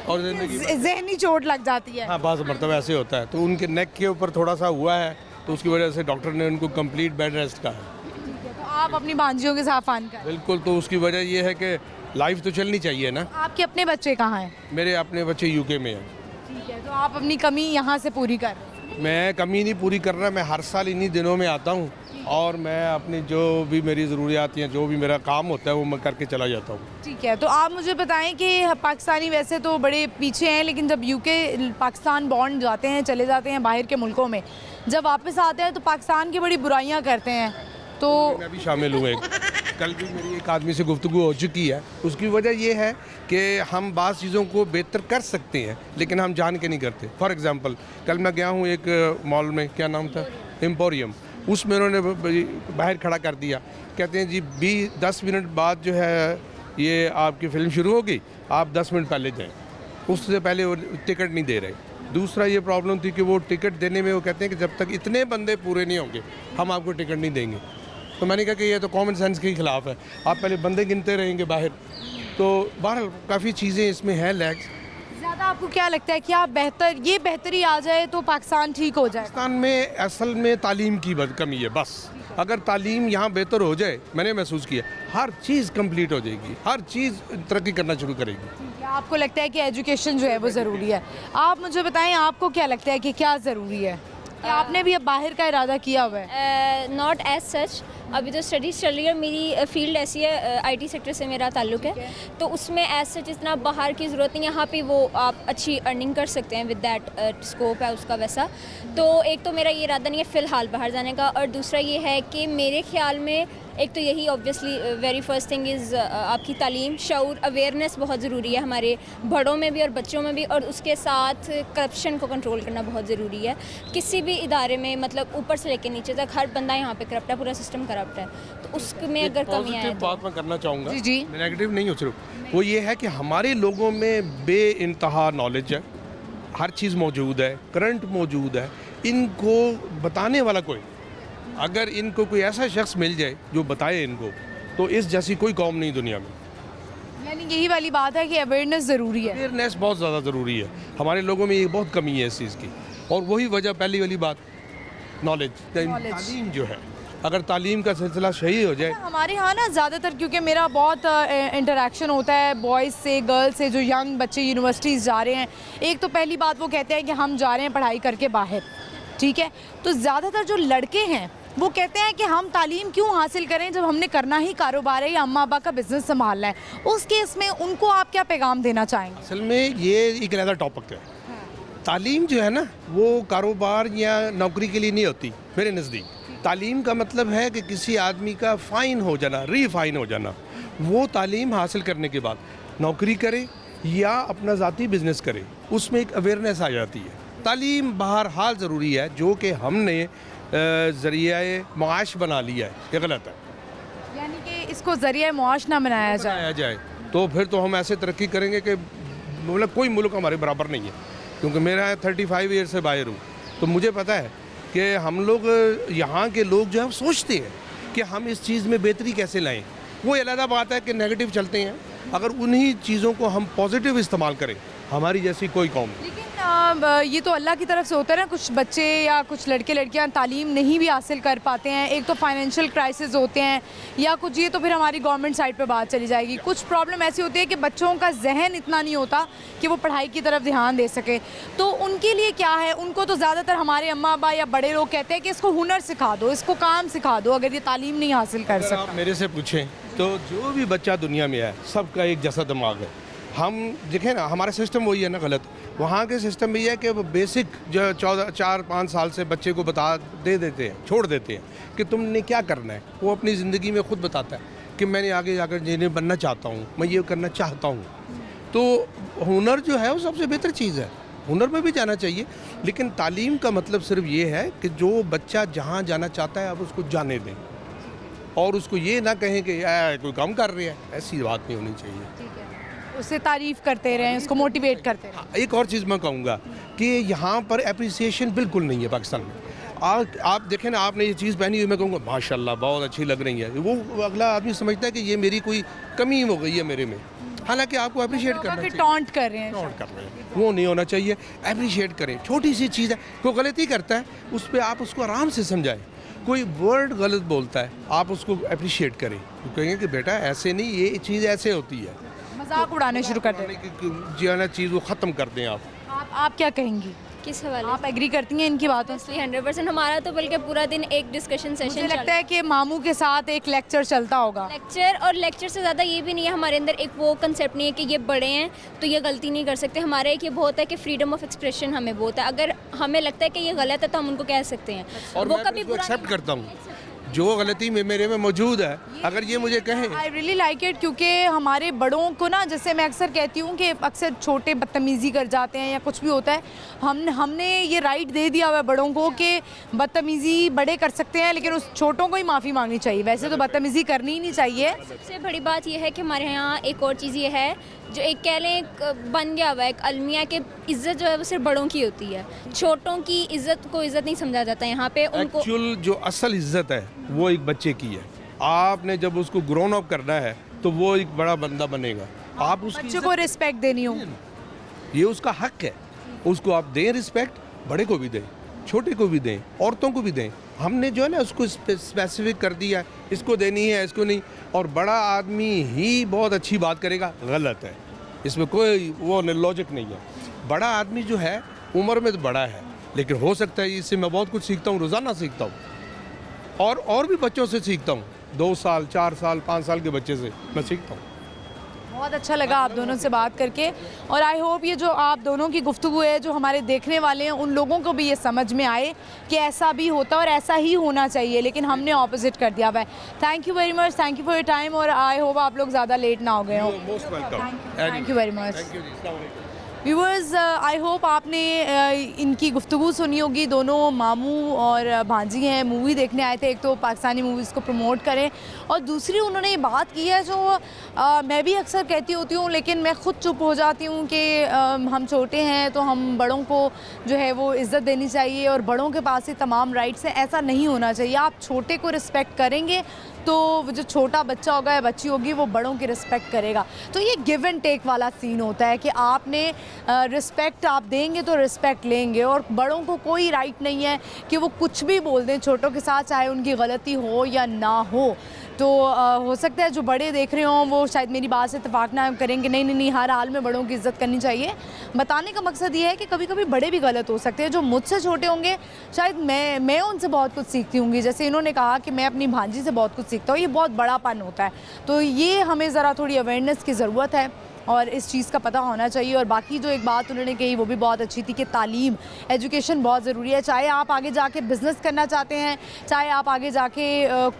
और जिंदगी
जहनी चोट लग जाती है।
हाँ, बाज़ मरतबा ऐसे होता है। तो उनके नेक के ऊपर थोड़ा सा हुआ है, तो उसकी वजह से डॉक्टर ने उनको कंप्लीट बेड रेस्ट कहा है।
तो आप अपनी भांजियों के साथ फन करें।
बिल्कुल, तो उसकी वजह ये है कि लाइफ तो चलनी चाहिए ना।
आपके अपने बच्चे कहाँ हैं?
मेरे अपने बच्चे यूके में हैं।
ठीक है, तो आप अपनी कमी यहाँ से पूरी कर रहे हैं।
मैं कमी नहीं पूरी कर रहा, मैं हर साल इन्हीं दिनों में आता हूँ और मैं अपनी जो भी मेरी ज़रूरियात हैं, जो भी मेरा काम होता है वो मैं करके चला जाता हूँ।
ठीक है, तो आप मुझे बताएं कि पाकिस्तानी वैसे तो बड़े पीछे हैं, लेकिन जब यूके पाकिस्तान बॉन्ड जाते हैं, चले जाते हैं बाहर के मुल्कों में, जब वापस आते हैं तो पाकिस्तान की बड़ी बुराइयां करते हैं। तो
मैं भी शामिल हूँ। कल भी मेरी एक आदमी से गुफ्तगू हो चुकी है। उसकी वजह ये है कि हम बाज़ चीज़ों को बेहतर कर सकते हैं लेकिन हम जान के नहीं करते। फॉर एग्ज़ाम्पल, कल मैं गया हूँ एक मॉल में, क्या नाम था, एम्पोरियम, उसमें उन्होंने बाहर खड़ा कर दिया। कहते हैं जी 10 मिनट बाद जो है ये आपकी फ़िल्म शुरू होगी, आप 10 मिनट पहले जाएँ। उससे पहले वो टिकट नहीं दे रहे। दूसरा ये प्रॉब्लम थी कि वो टिकट देने में वो कहते हैं कि जब तक इतने बंदे पूरे नहीं होंगे हम आपको टिकट नहीं देंगे। तो मैंने कहा कि ये तो कॉमन सेंस के खिलाफ है, आप पहले बंदे गिनते रहेंगे बाहर। तो बहरहाल काफ़ी चीज़ें इसमें हैं लैग्स।
ज़्यादा आपको क्या लगता है कि आप बेहतरी आ जाए तो पाकिस्तान ठीक हो जाए?
पाकिस्तान में असल में तालीम की कमी है बस। अगर तालीम यहाँ बेहतर हो जाए, मैंने महसूस किया, हर चीज़ कंप्लीट हो जाएगी, हर चीज़ तरक्की करना शुरू करेगी।
आपको लगता है कि एजुकेशन जो है वो ज़रूरी है। आप मुझे बताएं, आपको क्या लगता है कि क्या ज़रूरी है? क्या आपने भी अब बाहर का इरादा किया हुआ है?
नॉट एज सच, अभी तो स्टडीज़ चल रही है। मेरी फील्ड ऐसी है, आईटी सेक्टर से मेरा ताल्लुक है, तो उसमें एज सच इतना बाहर की ज़रूरत नहीं है। यहाँ पे वो आप अच्छी अर्निंग कर सकते हैं, विद दैट स्कोप है उसका वैसा। तो एक तो मेरा ये इरादा नहीं है फ़िलहाल बाहर जाने का, और दूसरा ये है कि मेरे ख्याल में एक तो यही obviously very first thing is आपकी तालीम, शऊर, अवेयरनेस बहुत ज़रूरी है हमारे बड़ों में भी और बच्चों में भी, और उसके साथ करप्शन को कंट्रोल करना बहुत ज़रूरी है। किसी भी इदारे में, मतलब ऊपर से लेकर नीचे तक हर बंदा यहाँ पे करप्ट है, पूरा सिस्टम करप्ट है, तो उसमें अगर कमी आए तो।
बात मैं करना चाहूँगा,
जी जी,
मैं नेगेटिव नहीं हो सिर्फ, वो ये है कि हमारे लोगों में बेइंतहा नॉलेज है, हर चीज़ मौजूद है, करंट मौजूद है, इनको बताने वाला कोई, अगर इनको कोई ऐसा शख्स मिल जाए जो बताए इनको, तो इस जैसी कोई कौम नहीं दुनिया में।
यानी यही वाली बात है कि अवेयरनेस ज़रूरी है।
अवेयरनेस बहुत ज़्यादा ज़रूरी है, हमारे लोगों में ये बहुत कमी है इस चीज़ की। और वही वजह, पहली वाली बात, नॉलेज, तालीम जो है, अगर तालीम का सिलसिला सही हो जाए।
हमारे यहाँ ना ज़्यादातर, क्योंकि मेरा बहुत इंटरेक्शन होता है बॉयज़ से, गर्ल्स से, जो यंग बच्चे यूनिवर्सिटीज़ जा रहे हैं, एक तो पहली बात वो कहते हैं कि हम जा रहे हैं पढ़ाई करके बाहर, ठीक है। तो ज़्यादातर जो लड़के हैं वो कहते हैं कि हम तालीम क्यों हासिल करें जब हमने करना ही कारोबार है या अम्मा अब्बा का बिज़नेस संभालना है। उस केस में उनको आप क्या पैगाम देना चाहेंगे?
असल में ये एक अलग टॉपिक है। तालीम जो है ना, वो कारोबार या नौकरी के लिए नहीं होती मेरे नज़दीक। तालीम का मतलब है कि किसी आदमी का फ़ाइन हो जाना, रीफाइन हो जाना। वो तालीम हासिल करने के बाद नौकरी करे या अपना ज़ाती बिज़नेस करे, उसमें एक अवेयरनेस आ जाती है। तालीम बहरहाल ज़रूरी है, जो कि हमने ज़रिया मुआश बना लिया है, ये गलत है।
यानी कि इसको ज़रिया मुआश ना बनाया
जाए तो फिर तो हम ऐसे तरक्की करेंगे कि मतलब कोई मुल्क हमारे बराबर नहीं है। क्योंकि मेरा 35 ईयर से बाहर हूँ, तो मुझे पता है कि हम लोग यहाँ के लोग जो है सोचते हैं कि हम इस चीज़ में बेहतरी कैसे लाएं। वो अलग बात है कि नेगेटिव चलते हैं, अगर उन्हीं चीज़ों को हम पॉजिटिव इस्तेमाल करें, हमारी जैसी कोई कौम नहीं।
लेकिन ये तो अल्लाह की तरफ से होता है ना, कुछ बच्चे या कुछ लड़के लड़कियां तालीम नहीं भी हासिल कर पाते हैं। एक तो फाइनेंशियल क्राइसिस होते हैं, या कुछ ये तो फिर हमारी गवर्नमेंट साइड पे बात चली जाएगी। कुछ प्रॉब्लम ऐसी होती है कि बच्चों का जहन इतना नहीं होता कि वो पढ़ाई की तरफ ध्यान दे सके। तो उनके लिए क्या है? उनको तो ज़्यादातर हमारे अम्मा अब्बा या बड़े लोग कहते हैं कि इसको हुनर सिखा दो, इसको काम सिखा दो, अगर ये तालीम नहीं हासिल कर सकता।
मेरे से पूछें तो जो भी बच्चा दुनिया में है सबका एक जैसा दिमाग है। हम देखें ना, हमारा सिस्टम वही है ना गलत। वहाँ के सिस्टम में ये है कि वो बेसिक जो 4-5 साल से बच्चे को दे देते हैं, छोड़ देते हैं कि तुमने क्या करना है। वो अपनी ज़िंदगी में खुद बताता है कि मैंने आगे जाकर इंजीनियर बनना चाहता हूँ, मैं ये करना चाहता हूँ। तो हुनर जो है वो सबसे बेहतर चीज़ है, हुनर में भी जाना चाहिए। लेकिन तालीम का मतलब सिर्फ ये है कि जो बच्चा जहाँ जाना चाहता है आप उसको जाने दें, और उसको ये ना कहें कि कोई काम कर रही है, ऐसी बात नहीं होनी चाहिए।
उससे तारीफ करते रहें, उसको मोटिवेट करते रहें।
एक और चीज़ मैं कहूँगा कि यहाँ पर अप्रिसिएशन बिल्कुल नहीं है पाकिस्तान में। आप देखें ना, आपने ये चीज़ पहनी हुई, मैं कहूँगा माशाल्लाह बहुत अच्छी लग रही है, वो अगला आदमी समझता है कि ये मेरी कोई कमी हो गई है मेरे में। हालांकि आपको अप्रिशिएट करना चाहिए।
टॉन्ट कर रहे हैं,
टॉन्ट कर रहे हैं, वो नहीं होना चाहिए। अप्रिशिएट करें, छोटी सी चीज़ है, कोई गलती करता है उस पर आप उसको आराम से समझाएं। कोई वर्ड गलत बोलता है आप उसको अप्रिशिएट करें, तो कहेंगे कि बेटा ऐसे नहीं, ये चीज़ ऐसे होती है।
मजाक उड़ाने शुरू कर दें,
जो है ना चीज़ वो ख़त्म कर दें
आप क्या कहेंगी?
किस हवाले
आप एग्री करती हैं इनकी बातों से?
100%। हमारा तो बल्कि पूरा दिन एक डिस्कशन
मुझे
सेशन
लगता है कि मामू के साथ एक लेक्चर चलता होगा।
लेक्चर, और लेक्चर से ज़्यादा ये भी नहीं है हमारे अंदर एक वो कंसेप्ट नहीं है कि ये बड़े हैं तो ये गलती नहीं कर सकते। हमारा एक ये बहुत है कि फ्रीडम ऑफ एक्सप्रेशन हमें बहुत है। अगर हमें लगता है कि ये गलत है तो हम उनको कह सकते हैं,
और
वो
मैं
कभी
इसको
बुरा
एक्सेप्ट करता हूँ। जो गलती में मेरे में मौजूद है, अगर ये मुझे कहें,
आई रियली लाइक इट, क्योंकि हमारे बड़ों को ना, जैसे मैं अक्सर कहती हूँ कि अक्सर छोटे बदतमीज़ी कर जाते हैं या कुछ भी होता है, हमने ये राइट दे दिया हुआ है बड़ों को कि बदतमीज़ी बड़े कर सकते हैं, लेकिन उस छोटों को ही माफ़ी मांगनी चाहिए। वैसे तो बदतमीज़ी करनी ही नहीं चाहिए।
सबसे बड़ी बात यह है कि हमारे यहाँ एक और चीज़ ये है, जो एक कह लें बन गया हुआ है एक अलमिया के, इज़्ज़त जो है वो सिर्फ बड़ों की होती है, छोटों की इज़्ज़त को इज़्ज़त नहीं समझा जाता यहाँ पे। उनको
एक्चुअल जो असल इज्जत है वो एक बच्चे की है। आपने जब उसको ग्रोन अप करना है तो वो एक बड़ा बंदा बनेगा। आप उसकी
बच्चों को रिस्पेक्ट देनी हो,
ये उसका हक है, उसको आप दें रिस्पेक्ट, बड़े को भी दें, छोटे को भी दें, औरतों को भी दें। हमने जो है ना उसको स्पेसिफिक कर दिया, इसको देनी है, इसको नहीं। और बड़ा आदमी ही बहुत अच्छी बात करेगा, गलत है, इसमें कोई वो लॉजिक नहीं है। बड़ा आदमी जो है उम्र में तो बड़ा है, लेकिन हो सकता है इससे मैं बहुत कुछ सीखता हूँ, रोज़ाना सीखता हूँ, और भी बच्चों से सीखता हूँ। 2 साल 4 साल 5 साल के बच्चे से मैं सीखता हूँ।
बहुत अच्छा लगा आप दोनों से बात करके, और आई होप ये जो आप दोनों की गुफ्तगू है, जो हमारे देखने वाले हैं उन लोगों को भी ये समझ में आए कि ऐसा भी होता है और ऐसा ही होना चाहिए, लेकिन हमने ऑपोजिट कर दिया हुआ है। Thank you very much, thank you for your time, और आई होप आप लोग ज़्यादा लेट ना हो गए हो।
Most welcome,
thank you very much.
Thank you ji, अस्सलाम वालेकुम।
व्यूअर्स, आई होप आपने इनकी गुफ्तगू सुनी होगी। दोनों मामू और भांजी हैं, मूवी देखने आए थे। एक तो पाकिस्तानी मूवीज़ को प्रमोट करें, और दूसरी उन्होंने ये बात की है जो मैं भी अक्सर कहती होती हूँ, लेकिन मैं ख़ुद चुप हो जाती हूँ कि हम छोटे हैं तो हम बड़ों को जो है वो इज़्ज़त देनी चाहिए, और बड़ों के पास ही तमाम राइट्स हैं। ऐसा नहीं होना चाहिए। आप छोटे को रिस्पेक्ट करेंगे तो वो जो छोटा बच्चा होगा या बच्ची होगी वो बड़ों की रिस्पेक्ट करेगा। तो ये गिव एंड टेक वाला सीन होता है कि आपने रिस्पेक्ट आप देंगे तो रिस्पेक्ट लेंगे, और बड़ों को कोई राइट नहीं है कि वो कुछ भी बोल दें छोटों के साथ, चाहे उनकी गलती हो या ना हो। तो हो सकता है जो बड़े देख रहे हों वो शायद मेरी बात से इत्तेफाक ना करेंगे। नहीं, हर हाल में बड़ों की इज़्ज़त करनी चाहिए। बताने का मकसद ये है कि कभी कभी बड़े भी गलत हो सकते हैं। जो मुझसे छोटे होंगे शायद मैं उनसे बहुत कुछ सीखती होंगी। जैसे इन्होंने कहा कि मैं अपनी भांजी से बहुत कुछ सीखता हूँ, ये बहुत बड़ापन होता है। तो ये हमें ज़रा थोड़ी अवेयरनेस की ज़रूरत है और इस चीज़ का पता होना चाहिए। और बाकी जो एक बात उन्होंने कही वो भी बहुत अच्छी थी कि तालीम, एजुकेशन बहुत ज़रूरी है। चाहे आप आगे जाके बिज़नेस करना चाहते हैं, चाहे आप आगे जाके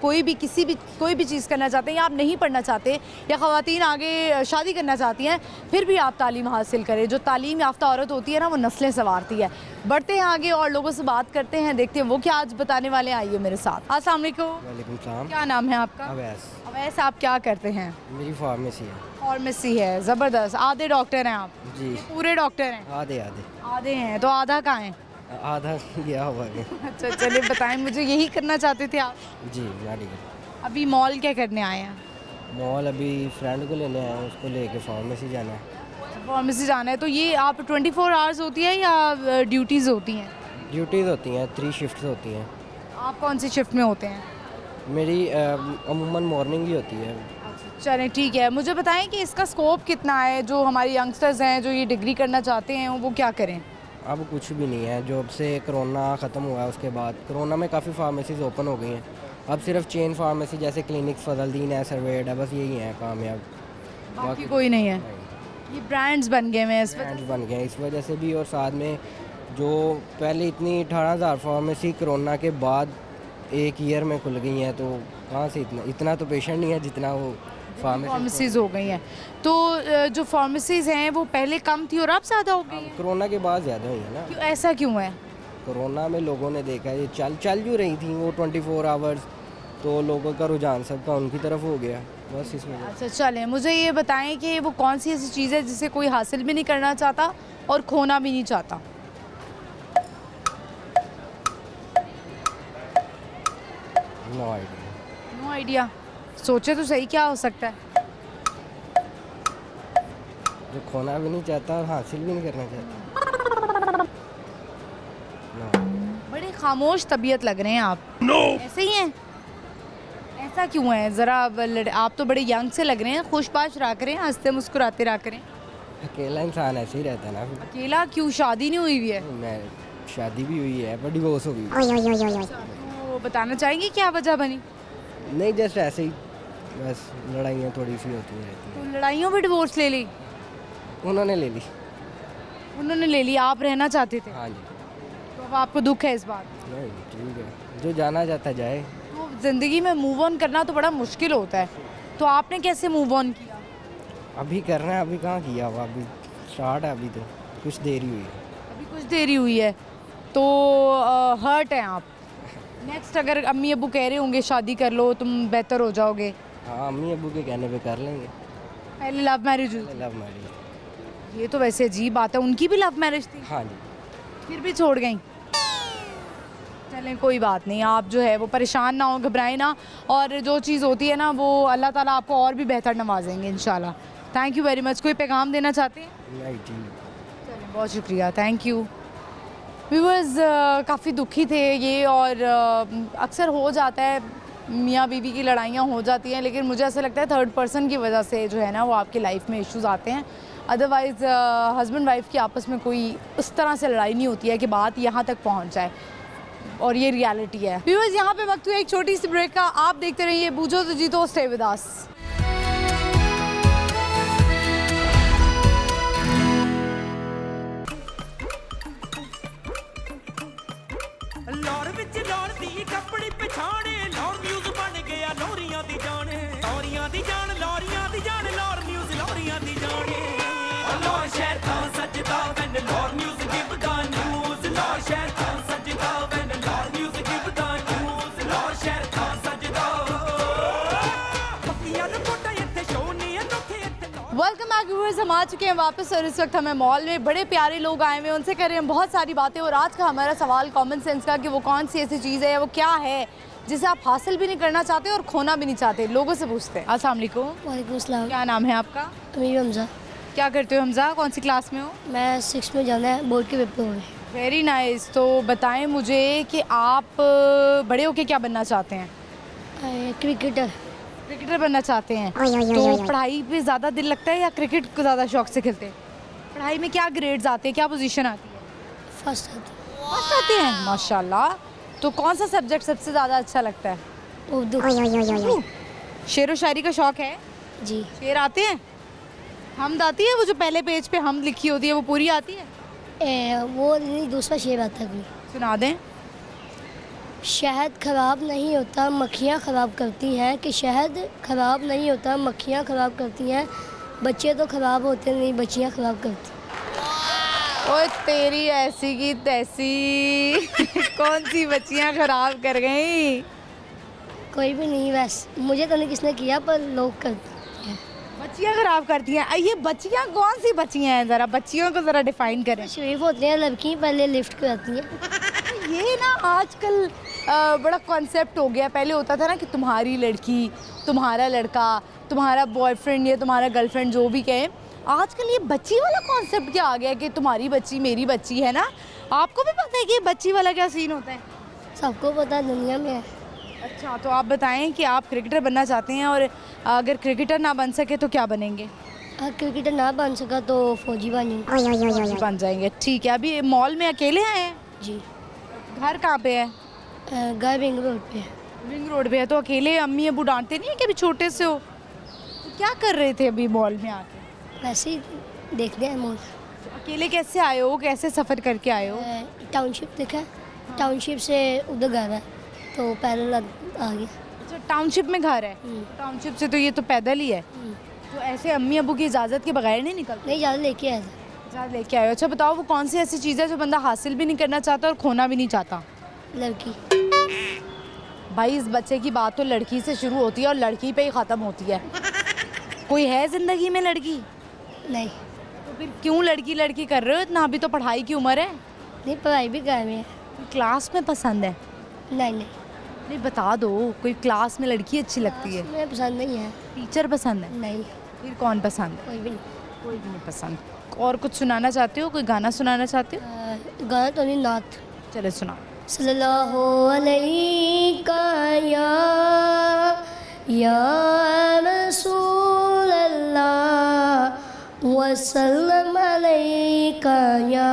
कोई भी चीज़ करना चाहते हैं, या आप नहीं पढ़ना चाहते, या ख़वातीन आगे शादी करना चाहती हैं, फिर भी आप तालीम हासिल करें। जो तालीम याफ्ता औरत होती है ना, वो नस्लें संवारती है। बढ़ते हैं आगे और लोगों से बात करते हैं, देखते हैं वो क्या आज बताने वाले हैं। आइए मेरे साथ। अस्सलाम वालेकुम।
वालेकुम सलाम।
क्या नाम है आपका?
अवैस।
अवैस, आप क्या करते हैं?
मेरी फार्मेसी है।
फार्मेसी है, ज़बरदस्त। आधे डॉक्टर हैं आप?
जी।
पूरे डॉक्टर हैं?
आधे
आधे हैं, तो आधा कहाँ है?
आधा गया हुआ है।
अच्छा, चलिए बताएं मुझे, यही करना चाहते थे आप?
जी, मेडिकल।
अभी मॉल क्या करने आए हैं?
मॉल अभी फ्रेंड को लेने आए हैं, उसको लेके फार्मेसी जाना है।
फार्मेसी जाना है, तो ये आप 24 आवर्स होती है या ड्यूटीज़ होती हैं?
ड्यूटीज़ होती हैं, 3 शिफ्ट्स होती हैं।
आप कौन सी शिफ्ट में होते हैं?
मेरी अमूमन मॉर्निंग ही होती है।
चलें ठीक है। मुझे बताएं कि इसका स्कोप कितना है, जो हमारे यंगस्टर्स हैं जो ये डिग्री करना चाहते हैं वो क्या करें?
अब कुछ भी नहीं है। जब से कोरोना ख़त्म हुआ है उसके बाद, कोरोना में काफ़ी फार्मेसीज़ ओपन हो गई हैं,
अब सिर्फ चेन फार्मेसी जैसे क्लिनिक्स फजलदीन है, सर्वेड है, बस यही हैं कामयाब।
बाकी कोई नहीं है। ये ब्रांड्स बन गए हैं इस वजह
ब्रांड्स बन गए हैं इस वजह से भी, और साथ में जो पहले इतनी 18,000 फार्मेसी कोरोना के बाद एक ईयर में खुल गई हैं, तो कहाँ से इतना तो पेशेंट नहीं है जितना वो फार्मेसी।
फार्मेसीज हो गई हैं। तो जो फार्मेसीज हैं वो पहले कम थी और अब ज़्यादा हो गई हैं।
कोरोना के बाद ज़्यादा हुई है ना।
क्यों, ऐसा क्यों है?
कोरोना में लोगों ने देखा ये चल जो रही थी वो 24 आवर्स, तो लोगों का रुझान सबका उनकी तरफ हो गया, बस इस वजह।
अच्छा चलें, मुझे ये बताएं कि वो कौन सी ऐसी चीज़ है जिसे कोई हासिल भी नहीं करना चाहता और खोना भी नहीं चाहता?
No idea.
No idea. सोचे तो सही, क्या हो सकता है?
जो खोना भी नहीं चाहता और हासिल भी नहीं करना चाहता।
बड़े खामोश तबीयत लग रहे हैं आप। ऐसे ही हैं? ऐसा क्यों है? ज़रा आप तो बड़े यंग से लग रहे हैं, खुशबाश रहा करें, हंसते मुस्कुराते रहा करें।
अकेला इंसान ऐसे ही रहता है ना।
अकेला क्यों? शादी नहीं हुई हुई है?
मैं शादी भी हुई है पर डिवोर्स हो गई।
तो बताना चाहेंगे क्या वजह बनी?
नहीं, जस्ट ऐसे ही, बस लड़ाइयाँ थोड़ी सी होती रहती
तो लड़ाइयों में डिवोर्स ले ली?
हैं। उन्होंने ले ली।
उन्होंने ले ली, आप रहना चाहते थे?
हाँ जी।
तो अब आपको दुख है इस बात?
नहीं ठीक है, जो जाना चाहता जाए।
तो ज़िंदगी में मूव ऑन करना तो बड़ा मुश्किल होता है, तो आपने कैसे मूव ऑन किया?
अभी करना है, अभी कहाँ किया हुआ, अभी स्टार्ट है, अभी तो कुछ देरी हुई है।
अभी कुछ देरी हुई है, तो हर्ट हैं आप। नेक्स्ट अगर अम्मी अब्बू कह रहे होंगे शादी कर लो तुम बेहतर हो जाओगे?
हाँ, अम्मी अब्बू के कहने पे कर लेंगे।
पहले लव मैरिज हुई थी?
Love marriage.
ये तो वैसे अजीब बात है, उनकी भी लव मैरिज थी?
हाँ जी।
फिर भी छोड़ गई? चलें कोई बात नहीं, आप जो है वो परेशान ना हो, घबराएं ना, और जो चीज़ होती है ना वो अल्लाह ताला आपको और भी बेहतर नवाजेंगे इंशाल्लाह। Thank you very much. कोई पैगाम देना चाहते हैं?
नहीं ठीक।
चलें, बहुत शुक्रिया, थैंक यू। व्यूअर्स काफ़ी दुखी थे ये, और अक्सर हो जाता है, मियाँ बीवी की लड़ाइयाँ हो जाती हैं, लेकिन मुझे ऐसा लगता है थर्ड पर्सन की वजह से जो है ना वो आपकी लाइफ में इश्यूज़ आते हैं। अदरवाइज़ हस्बैंड वाइफ की आपस में कोई उस तरह से लड़ाई नहीं होती है कि बात यहाँ तक पहुँच जाए, और ये रियलिटी है। व्यूअर्स यहाँ पे वक्त हुआ एक छोटी सी ब्रेक का। आप देखते रहिए बूझो तो जीतो, स्टे विद अस।
लाहौर विच लाहौर दी कपड़ी पछाणे, लाहौर न्यूज़ बन गया लोरियां दी जाने, लोरियां दी जान, लोरियां दी जान, लाहौर न्यूज़ लोरियां दी जाने। लाहौर शहर था सजदा when Lahore news give the news, Lahore शहर था सजदा when Lahore news give the news, Lahore शहर था सजदा। पक्कियां नु कोटा इत्थे शो नहीं अनोखे इत्थे।
वेलकम बैक व्यूअर्स, हम आ चुके हैं वापस, और इस वक्त हमें मॉल में बड़े प्यारे लोग आए हुए हैं, उनसे कर रहे हैं बहुत सारी बातें। और आज का हमारा सवाल कॉमन सेंस का, कि वो कौन सी ऐसी चीज़ है या वो क्या है जिसे आप हासिल भी नहीं करना चाहते और खोना भी नहीं चाहते। लोगों से पूछते हैं। अस्सलाम वालेकुम।
वालेकुम सलाम।
क्या नाम है आपका?
अमीर हमजा।
क्या करते हो हमजा? कौन सी क्लास में हो?
मैं 6 में जाना है, बोर्ड के पेपर में।
Very nice. तो बताएं मुझे कि आप बड़े होके क्या बनना चाहते हैं?
क्रिकेटर।
क्रिकेटर बनना चाहते हैं। तो पढ़ाई पे ज़्यादा दिल लगता है या क्रिकेट को ज़्यादा शौक से खेलते हैं? पढ़ाई में क्या ग्रेड्स आते हैं, क्या पोजीशन आती है?
फर्स्ट
फर्स्ट आते हैं, माशाल्लाह। तो कौन सा सब्जेक्ट सबसे ज़्यादा अच्छा लगता है?
उर्दू।
शेर व शायरी का शौक है?
जी।
शेर आते हैं? हमद आती है? वो जो पहले पेज पे हमद लिखी होती है वो पूरी आती है?
वो नहीं, दूसरा शेर आता है।
सुना दें।
शहद ख़राब नहीं होता, मक्खियाँ ख़राब करती हैं, कि शहद ख़राब नहीं होता, मक्खियाँ ख़राब करती हैं, बच्चे तो ख़राब होते नहीं, बच्चियाँ ख़राब करती।
ओए तेरी ऐसी की तैसी कौन सी बच्चियाँ ख़राब कर गई?
कोई भी नहीं, वैसे मुझे तो नहीं किसने किया, पर लोग करते हैं।
बच्चियाँ ख़राब करती हैं? ये बच्चियाँ कौन सी बच्चियाँ हैं? ज़रा बच्चियों को ज़रा डिफाइन करें।
शरीफ होते हैं लड़की, पहले लिफ्ट कराती हैं।
ये ना आजकल बड़ा कॉन्सेप्ट हो गया। पहले होता था ना कि तुम्हारी लड़की, तुम्हारा लड़का, तुम्हारा बॉयफ्रेंड या तुम्हारा गर्लफ्रेंड, जो भी कहें। आजकल ये बच्ची वाला कॉन्सेप्ट क्या आ गया कि तुम्हारी बच्ची मेरी बच्ची है ना। आपको भी पता है कि बच्ची वाला क्या सीन होता है?
सबको पता है, दुनिया में है।
अच्छा, तो आप बताएं कि आप क्रिकेटर बनना चाहते हैं, और अगर क्रिकेटर ना बन सके तो क्या बनेंगे?
अगर क्रिकेटर ना बन सका तो फौजी बनूंगा।
बन जाएंगे, ठीक है। अभी मॉल में अकेले आए हैं?
जी।
घर कहाँ पे है?
घर रिंग रोड पे।
रिंग रोड पे है तो अकेले अम्मी अबू डांटते नहीं है कि अभी छोटे से हो? तो क्या कर रहे थे अभी मॉल में आके?
वैसे ही देखते हैं मॉल।
अकेले कैसे आए हो, कैसे सफ़र करके आए हो?
टाउनशिप देखा, टाउनशिप से उधर घर है तो पैदल आ गया।
अच्छा, टाउनशिप में घर है? टाउनशिप से तो ये तो पैदल ही है। तो ऐसे अम्मी अबू की इजाज़त के बगैर नहीं निकलते?
नहीं, ज़्यादा लेके आया था।
ज़्यादा लेके आए हो। अच्छा बताओ, वो कौन सी ऐसी चीज़ है जो बंदा हासिल भी नहीं करना चाहता और खोना भी नहीं चाहता?
लड़की।
भाई इस बच्चे की बात तो लड़की से शुरू होती है और लड़की पे ही ख़त्म होती है। कोई है ज़िंदगी में लड़की?
नहीं।
तो फिर क्यों लड़की लड़की कर रहे हो इतना? अभी तो पढ़ाई की उम्र है।
नहीं, पढ़ाई भी कर रहे हैं।
क्लास में पसंद है?
नहीं।
नहीं बता दो, कोई क्लास में लड़की अच्छी लगती है?
मुझे पसंद नहीं है।
टीचर पसंद है?
नहीं,
फिर कौन पसंद है?
कोई भी नहीं।
कोई भी नहीं पसंद। और कुछ सुनाना चाहते हो? कोई गाना सुनाना चाहते हो?
गाना तो नहीं, नात।
चलो सुनाओ।
सल्लल्लाहु अलैका या रसूल अल्लाह वसल्लम अलैका या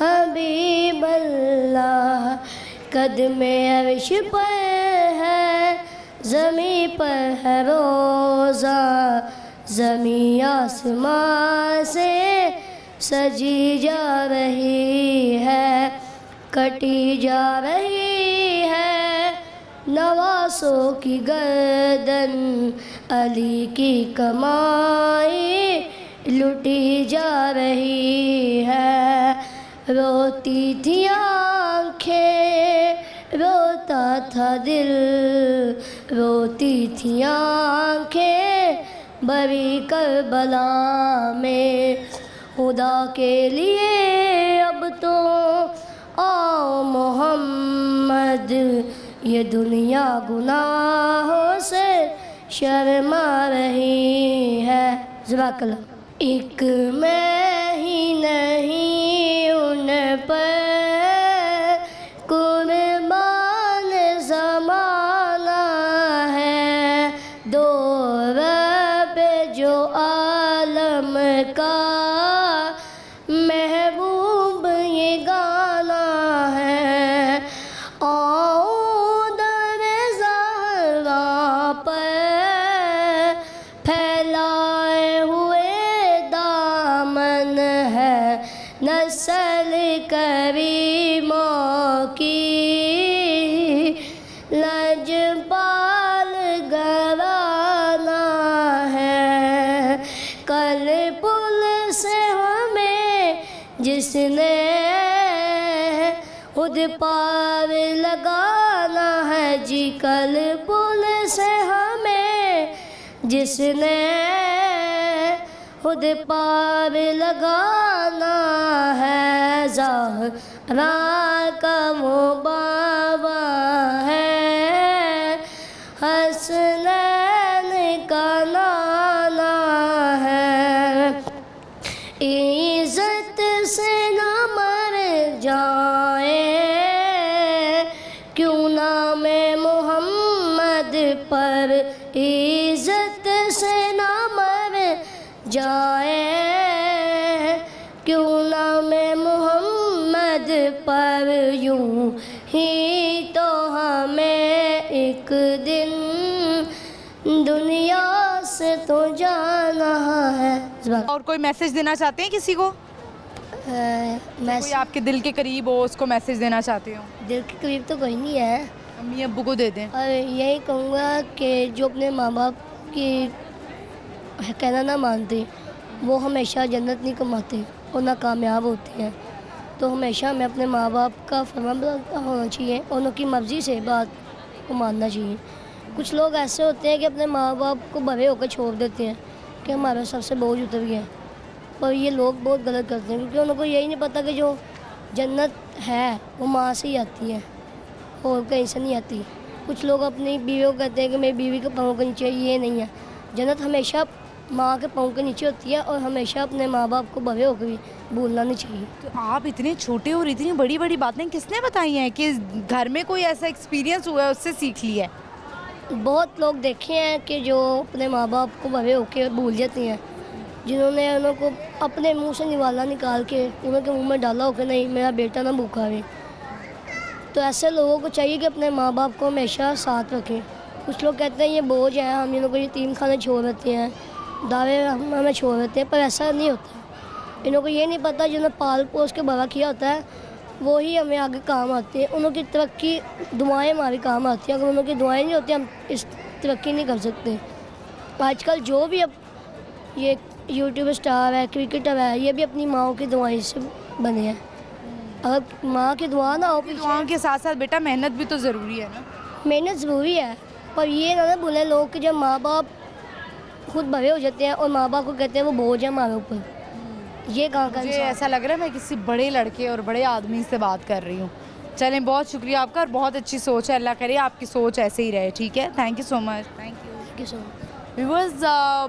हबीब अल्लाह। कदमे अर्श पर है, ज़मी पर है रोज़ा, ज़मी आसमां से सजी जा रही है, कटी जा रही है नवासों की गर्दन, अली की कमाई लुटी जा रही है। रोती थी आँखें, रोता था दिल, रोती थी आँखें बड़ी करबला में। खुदा के लिए अब तो आओ मोहम्मद, ये दुनिया गुनाहों से शर्मा रही है। ज़बाकल्लाह। एक मैं ही नहीं उन पर कुर्बान ज़माना है, दो रब जो आलम का महबूब ये गाना है। आओ दर ज़हरा पर फैलाए हुए दामन है, नस्ल करीमों की लजपाल घराना है। कल पुल से हमें जिसने खुद पार लगाना है जी, कल पुल से हमें जिसने खुद पार लगाना है। ज़हरा का वो बाबा है, हसनैन का नाना है। इज़्ज़त से न मर जाए क्यों नाम मोहम्मद पर, इज़्ज़त से न मर जाए क्यों नाम मोहम्मद पर। यूं ही तो हमें एक दिन दुनिया से तो जाना है।
और कोई मैसेज देना चाहते हैं किसी को?
मैं
कोई आपके दिल के करीब हो, उसको मैसेज देना चाहते हो?
दिल के करीब तो कोई नहीं है।
अम्मी अब्बू को दे दें।
और यही कहूँगा कि जो अपने माँ बाप की कहना ना मानते वो हमेशा जन्नत नहीं कमाते और ना कामयाब होते हैं। तो हमेशा हमें अपने माँ बाप का फरमाबरदार होना चाहिए और उनकी मर्ज़ी से बात को मानना चाहिए। कुछ लोग ऐसे होते हैं कि अपने माँ बाप को बड़े होकर छोड़ देते हैं कि हमारा सबसे बोझ उतर गया है, पर ये लोग बहुत गलत करते हैं क्योंकि उनको यही नहीं पता कि जो जन्नत है वो माँ से ही आती है और कहीं से नहीं आती। कुछ लोग अपनी बीवी को कहते हैं कि मेरी बीवी के पाँव के नीचे, ये नहीं है। जन्नत हमेशा माँ के पाँव के नीचे होती है और हमेशा अपने माँ बाप को बड़े होकर भी भूलना नहीं चाहिए।
तो आप इतने छोटे और इतनी बड़ी बड़ी बातें किसने बताई हैं कि घर में कोई ऐसा एक्सपीरियंस हुआ है उससे सीख ली है?
बहुत लोग देखे हैं कि जो अपने माँ बाप को बड़े होकर भूल जाती हैं, जिन्होंने उनको अपने मुंह से निवाला निकाल के उनके मुंह में डाला हो कि नहीं मेरा बेटा ना भूखा है। तो ऐसे लोगों को चाहिए कि अपने माँ बाप को हमेशा साथ रखें। कुछ लोग कहते हैं ये बोझ है, हम इन लोगों को यतीम खाने छोड़ देते हैं, दावे हम हमें छोड़ देते हैं, पर ऐसा नहीं होता। इन लोगों को ये नहीं पता जिन्होंने पाल पोस के बड़ा किया होता है वो ही हमें आगे काम आती है। उन लोगों की तरक्की दुआएं हमारी काम आती हैं। अगर उन लोगों की दुआएं नहीं होती हम इस तरक्की नहीं कर सकते। आजकल जो भी अब ये यूट्यूब स्टार है, क्रिकेटर है, ये भी अपनी माँओं की दुआएं से बने हैं। अगर माँ की दुआ ना हो,
दुआओं के साथ साथ बेटा मेहनत भी तो ज़रूरी है ना।
मेहनत ज़रूरी है, पर ये ना बोले लोग कि जब माँ बाप खुद बड़े हो जाते हैं और माँ बाप को कहते हैं वो बोझ है हमारे ऊपर, ये कहाँ का
मुझे
इंसान?
ऐसा लग रहा है मैं किसी बड़े लड़के और बड़े आदमी से बात कर रही हूँ। चलें, बहुत शुक्रिया आपका और बहुत अच्छी सोच है। अल्लाह करे आपकी सोच ऐसे ही रहे। ठीक है, thank you so much.
Thank you so much.
Viewers,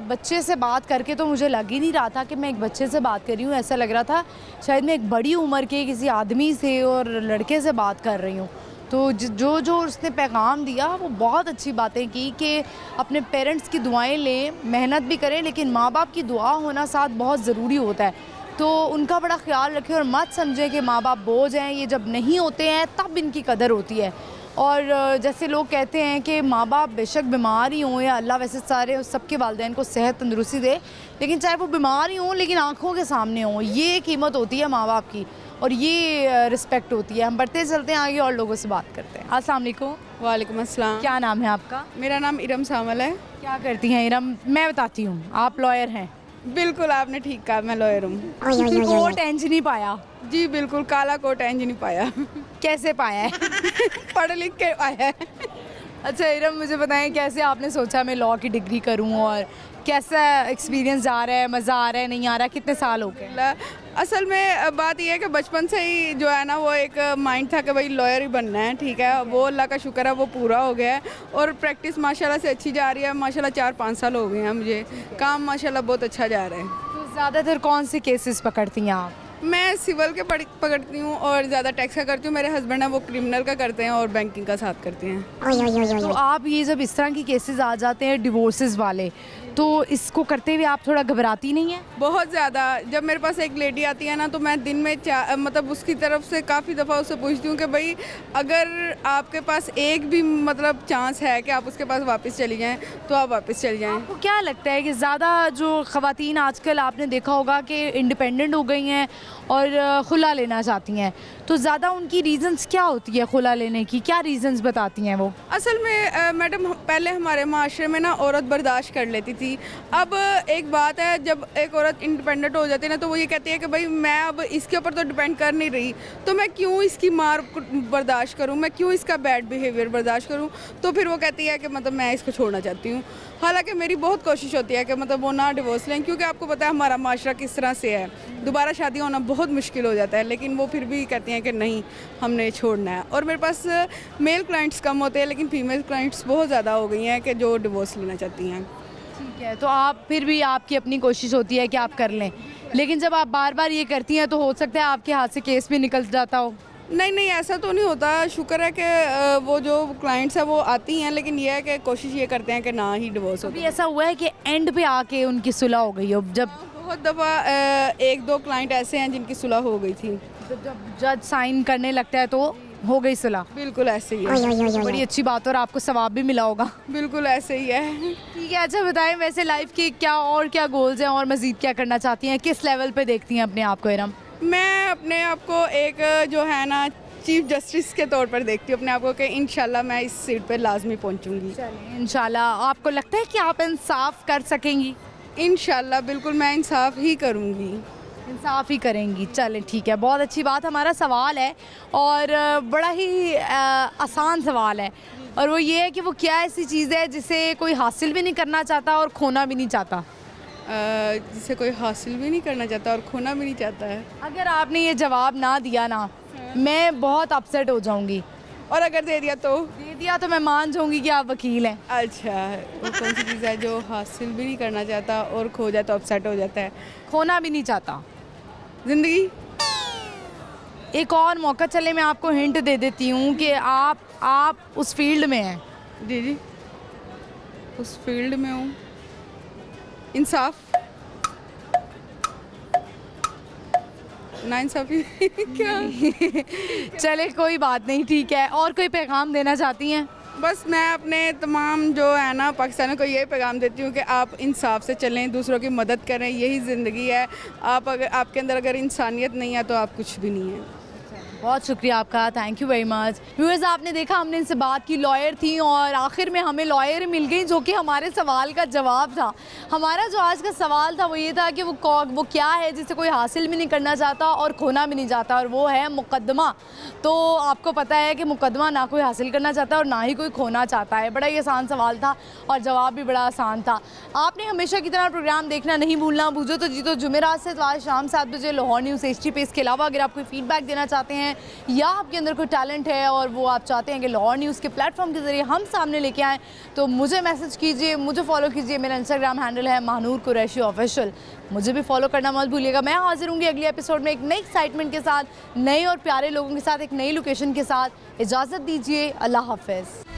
बच्चे से बात करके तो मुझे लग ही नहीं रहा था कि मैं एक बच्चे से बात कर रही हूँ। ऐसा लग रहा था शायद मैं एक बड़ी उम्र के किसी आदमी से और लड़के से बात कर रही हूँ। तो जो उसने पैगाम दिया वो बहुत अच्छी बातें की कि अपने पेरेंट्स की दुआएं लें, मेहनत भी करें, लेकिन माँ बाप की दुआ होना साथ बहुत ज़रूरी होता है। तो उनका बड़ा ख्याल रखें और मत समझें कि माँ बाप बोझ हैं। ये जब नहीं होते हैं तब इनकी कदर होती है। और जैसे लोग कहते हैं कि माँ बाप बेशक बीमार ही हों, या अल्लाह वैसे सारे सबके वालिदैन को सेहत तंदुरुस्ती दे, लेकिन चाहे वो बीमार ही हों लेकिन आँखों के सामने हों, ये कीमत होती है माँ बाप की और ये रिस्पेक्ट होती है। हम बढ़ते चलते हैं आगे और लोगों से बात करते हैं। अस्सलाम वालेकुम।
वालेकुम अस्सलाम।
क्या नाम है आपका?
मेरा नाम इरम सामल है।
क्या करती हैं इरम? मैं बताती हूँ, आप लॉयर हैं।
बिल्कुल आपने ठीक कहा, मैं लॉयर हूँ।
कोट इंज नहीं पाया?
जी बिल्कुल, काला कोट इंज नहीं पाया।
कैसे पाया है?
पढ़ लिख के आया है।
अच्छा इरम, मुझे बताएं कैसे आपने सोचा मैं लॉ की डिग्री करूं और कैसा एक्सपीरियंस जा रहा है, मज़ा आ रहा है, नहीं आ रहा, कितने साल हो गए?
असल में बात यह है कि बचपन से ही जो है ना वो एक माइंड था कि भाई लॉयर ही बनना है। ठीक है, वो अल्लाह का शुक्र है वो पूरा हो गया है और प्रैक्टिस माशाल्लाह से अच्छी जा रही है। माशाल्लाह 4-5 साल हो गए हैं मुझे, काम माशाल्लाह बहुत अच्छा जा रहा है।
तो ज़्यादातर कौन से केसेस पकड़ती हैं आप?
मैं सिविल के पकड़ती हूँ और ज़्यादा टैक्स का करती हूँ। मेरे हस्बैंड है वो क्रिमिनल का करते हैं और बैंकिंग का साथ करते हैं।
तो आप ये जब इस तरह की केसेस आ जाते हैं डिवोर्सेस वाले, तो इसको करते हुए आप थोड़ा घबराती नहीं है?
बहुत ज़्यादा। जब मेरे पास एक लेडी आती है ना तो मैं दिन में मतलब उसकी तरफ से काफ़ी दफ़ा उससे पूछती हूँ कि भाई अगर आपके पास एक भी मतलब चांस है कि आप उसके पास वापस चली जाएं तो आप वापस चली जाएं।
आपको क्या लगता है कि ज़्यादा जो ख़वातीन आजकल आपने देखा होगा कि इंडिपेंडेंट हो गई हैं और खुला लेना चाहती हैं, तो ज़्यादा उनकी रीज़न्स क्या होती है खुला लेने की? क्या रीज़न्स बताती हैं वो?
असल में मैडम पहले हमारे माशरे में ना औरत बर्दाश्त कर लेती थी। अब एक बात है, जब एक औरत इंडिपेंडेंट हो जाती है ना तो वो ये कहती है कि भाई मैं अब इसके ऊपर तो डिपेंड कर नहीं रही, तो मैं क्यों इसकी मार बर्दाश्त करूं, मैं क्यों इसका बैड बिहेवियर बर्दाश्त करूं। तो फिर वो कहती है कि मतलब मैं इसको छोड़ना चाहती हूँ। हालांकि मेरी बहुत कोशिश होती है कि मतलब वो ना डिवोर्स लें, क्योंकि आपको पता है हमारा माशरा किस तरह से है, दोबारा शादी होना बहुत मुश्किल हो जाता है, लेकिन वो फिर भी कहती हैं कि नहीं हमने छोड़ना है। और मेरे पास मेल क्लाइंट्स कम होते हैं लेकिन फीमेल क्लाइंट्स बहुत ज़्यादा हो गई हैं कि जो डिवोर्स लेना चाहती हैं।
ठीक है, तो आप फिर भी आपकी अपनी कोशिश होती है कि आप कर लें, लेकिन जब आप बार बार ये करती हैं तो हो सकता है आपके हाथ से केस भी निकल जाता हो।
नहीं ऐसा तो नहीं होता। शुक्र है कि वो जो क्लाइंट्स हैं वो आती हैं, लेकिन ये है कि कोशिश ये करते हैं कि ना ही डिवोर्स हो।
अभी ऐसा हुआ है कि एंड पे आके उनकी सुलह हो गई हो? जब
बहुत दफ़ा 1-2 क्लाइंट ऐसे हैं जिनकी सुलह हो गई थी।
जब जज साइन करने लगता है तो हो गई सुलह?
बिल्कुल ऐसे ही है।
बड़ी अच्छी बात, और आपको सवाब भी मिला होगा।
बिल्कुल ऐसे ही है।
ठीक है, अच्छा बताएं वैसे लाइफ के क्या गोल्स हैं और मज़ीद क्या करना चाहती हैं, किस लेवल पे देखती हैं अपने आप को इरम?
मैं अपने आप को एक जो है ना चीफ जस्टिस के तौर पर देखती हूँ अपने आप को कि इंशाल्लाह मैं इस सीट पे लाजमी पहुँचूँगी।
इंशाल्लाह। आपको लगता है कि आप इंसाफ कर सकेंगी?
इंशाल्लाह बिल्कुल मैं इंसाफ ही करूँगी।
इंसाफ ही करेंगी। चलें ठीक है, बहुत अच्छी बात। हमारा सवाल है और बड़ा ही आसान सवाल है, और वो ये है कि वो क्या ऐसी चीज़ है जिसे कोई हासिल भी नहीं करना चाहता और खोना भी नहीं चाहता?
जिसे कोई हासिल भी नहीं करना चाहता और खोना भी नहीं चाहता है।
अगर आपने ये जवाब ना दिया ना, मैं बहुत अपसेट हो जाऊंगी,
और अगर दे दिया तो
मैं मान जाऊंगी कि आप वकील हैं।
अच्छा, वो कौन सी चीज़ है जो हासिल भी नहीं करना चाहता और खो जाए तो अपसेट हो जाता है?
खोना भी नहीं चाहता।
ज़िंदगी।
एक और मौका, चले मैं आपको हिंट दे देती हूँ कि आप उस फील्ड में हैं।
जी उस फील्ड में हूँ। इंसाफ। नाइंसाफ़ी क्या।
चले कोई बात नहीं, ठीक है। और कोई पैगाम देना चाहती हैं?
बस मैं अपने तमाम जो है ना पाकिस्तानियों को ये पैगाम देती हूँ कि आप इंसाफ से चलें, दूसरों की मदद करें, यही ज़िंदगी है। आप अगर आपके अंदर अगर इंसानियत नहीं है तो आप कुछ भी नहीं है।
बहुत शुक्रिया आपका, thank you very much. Viewers, आपने देखा हमने इनसे बात की, लॉयर थी और आखिर में हमें लॉयर मिल गई जो कि हमारे सवाल का जवाब था। हमारा जो आज का सवाल था वो ये था कि वो क्या है जिसे कोई हासिल भी नहीं करना चाहता और खोना भी नहीं चाहता, और वो है मुकदमा। तो आपको पता है कि मुकदमा ना कोई हासिल करना चाहता और ना ही कोई खोना चाहता है। बड़ा ही आसान सवाल था और जवाब भी बड़ा आसान था। आपने हमेशा की तरह प्रोग्राम देखना नहीं भूलना। बूझो तो जीतो जुमेरात से आज शाम 7 बजे लाहौर न्यूज़ HD पे। इसके अलावा अगर आप कोई फीडबैक देना चाहते हैं या आपके अंदर कोई टैलेंट है और वो आप चाहते हैं कि लाहौर न्यूज़ के प्लेटफॉर्म के ज़रिए हम सामने लेके आएँ, तो मुझे मैसेज कीजिए, मुझे फॉलो कीजिए। मेरा इंस्टाग्राम हैंडल है महानूर कुरैशी ऑफिशियल। मुझे भी फॉलो करना मत भूलिएगा। मैं हाजिर हूँगी अगले एपिसोड में एक नई एक्साइटमेंट के साथ, नए और प्यारे लोगों के साथ, एक नई लोकेशन के साथ। इजाज़त दीजिए, अल्लाह हाफ़िज़।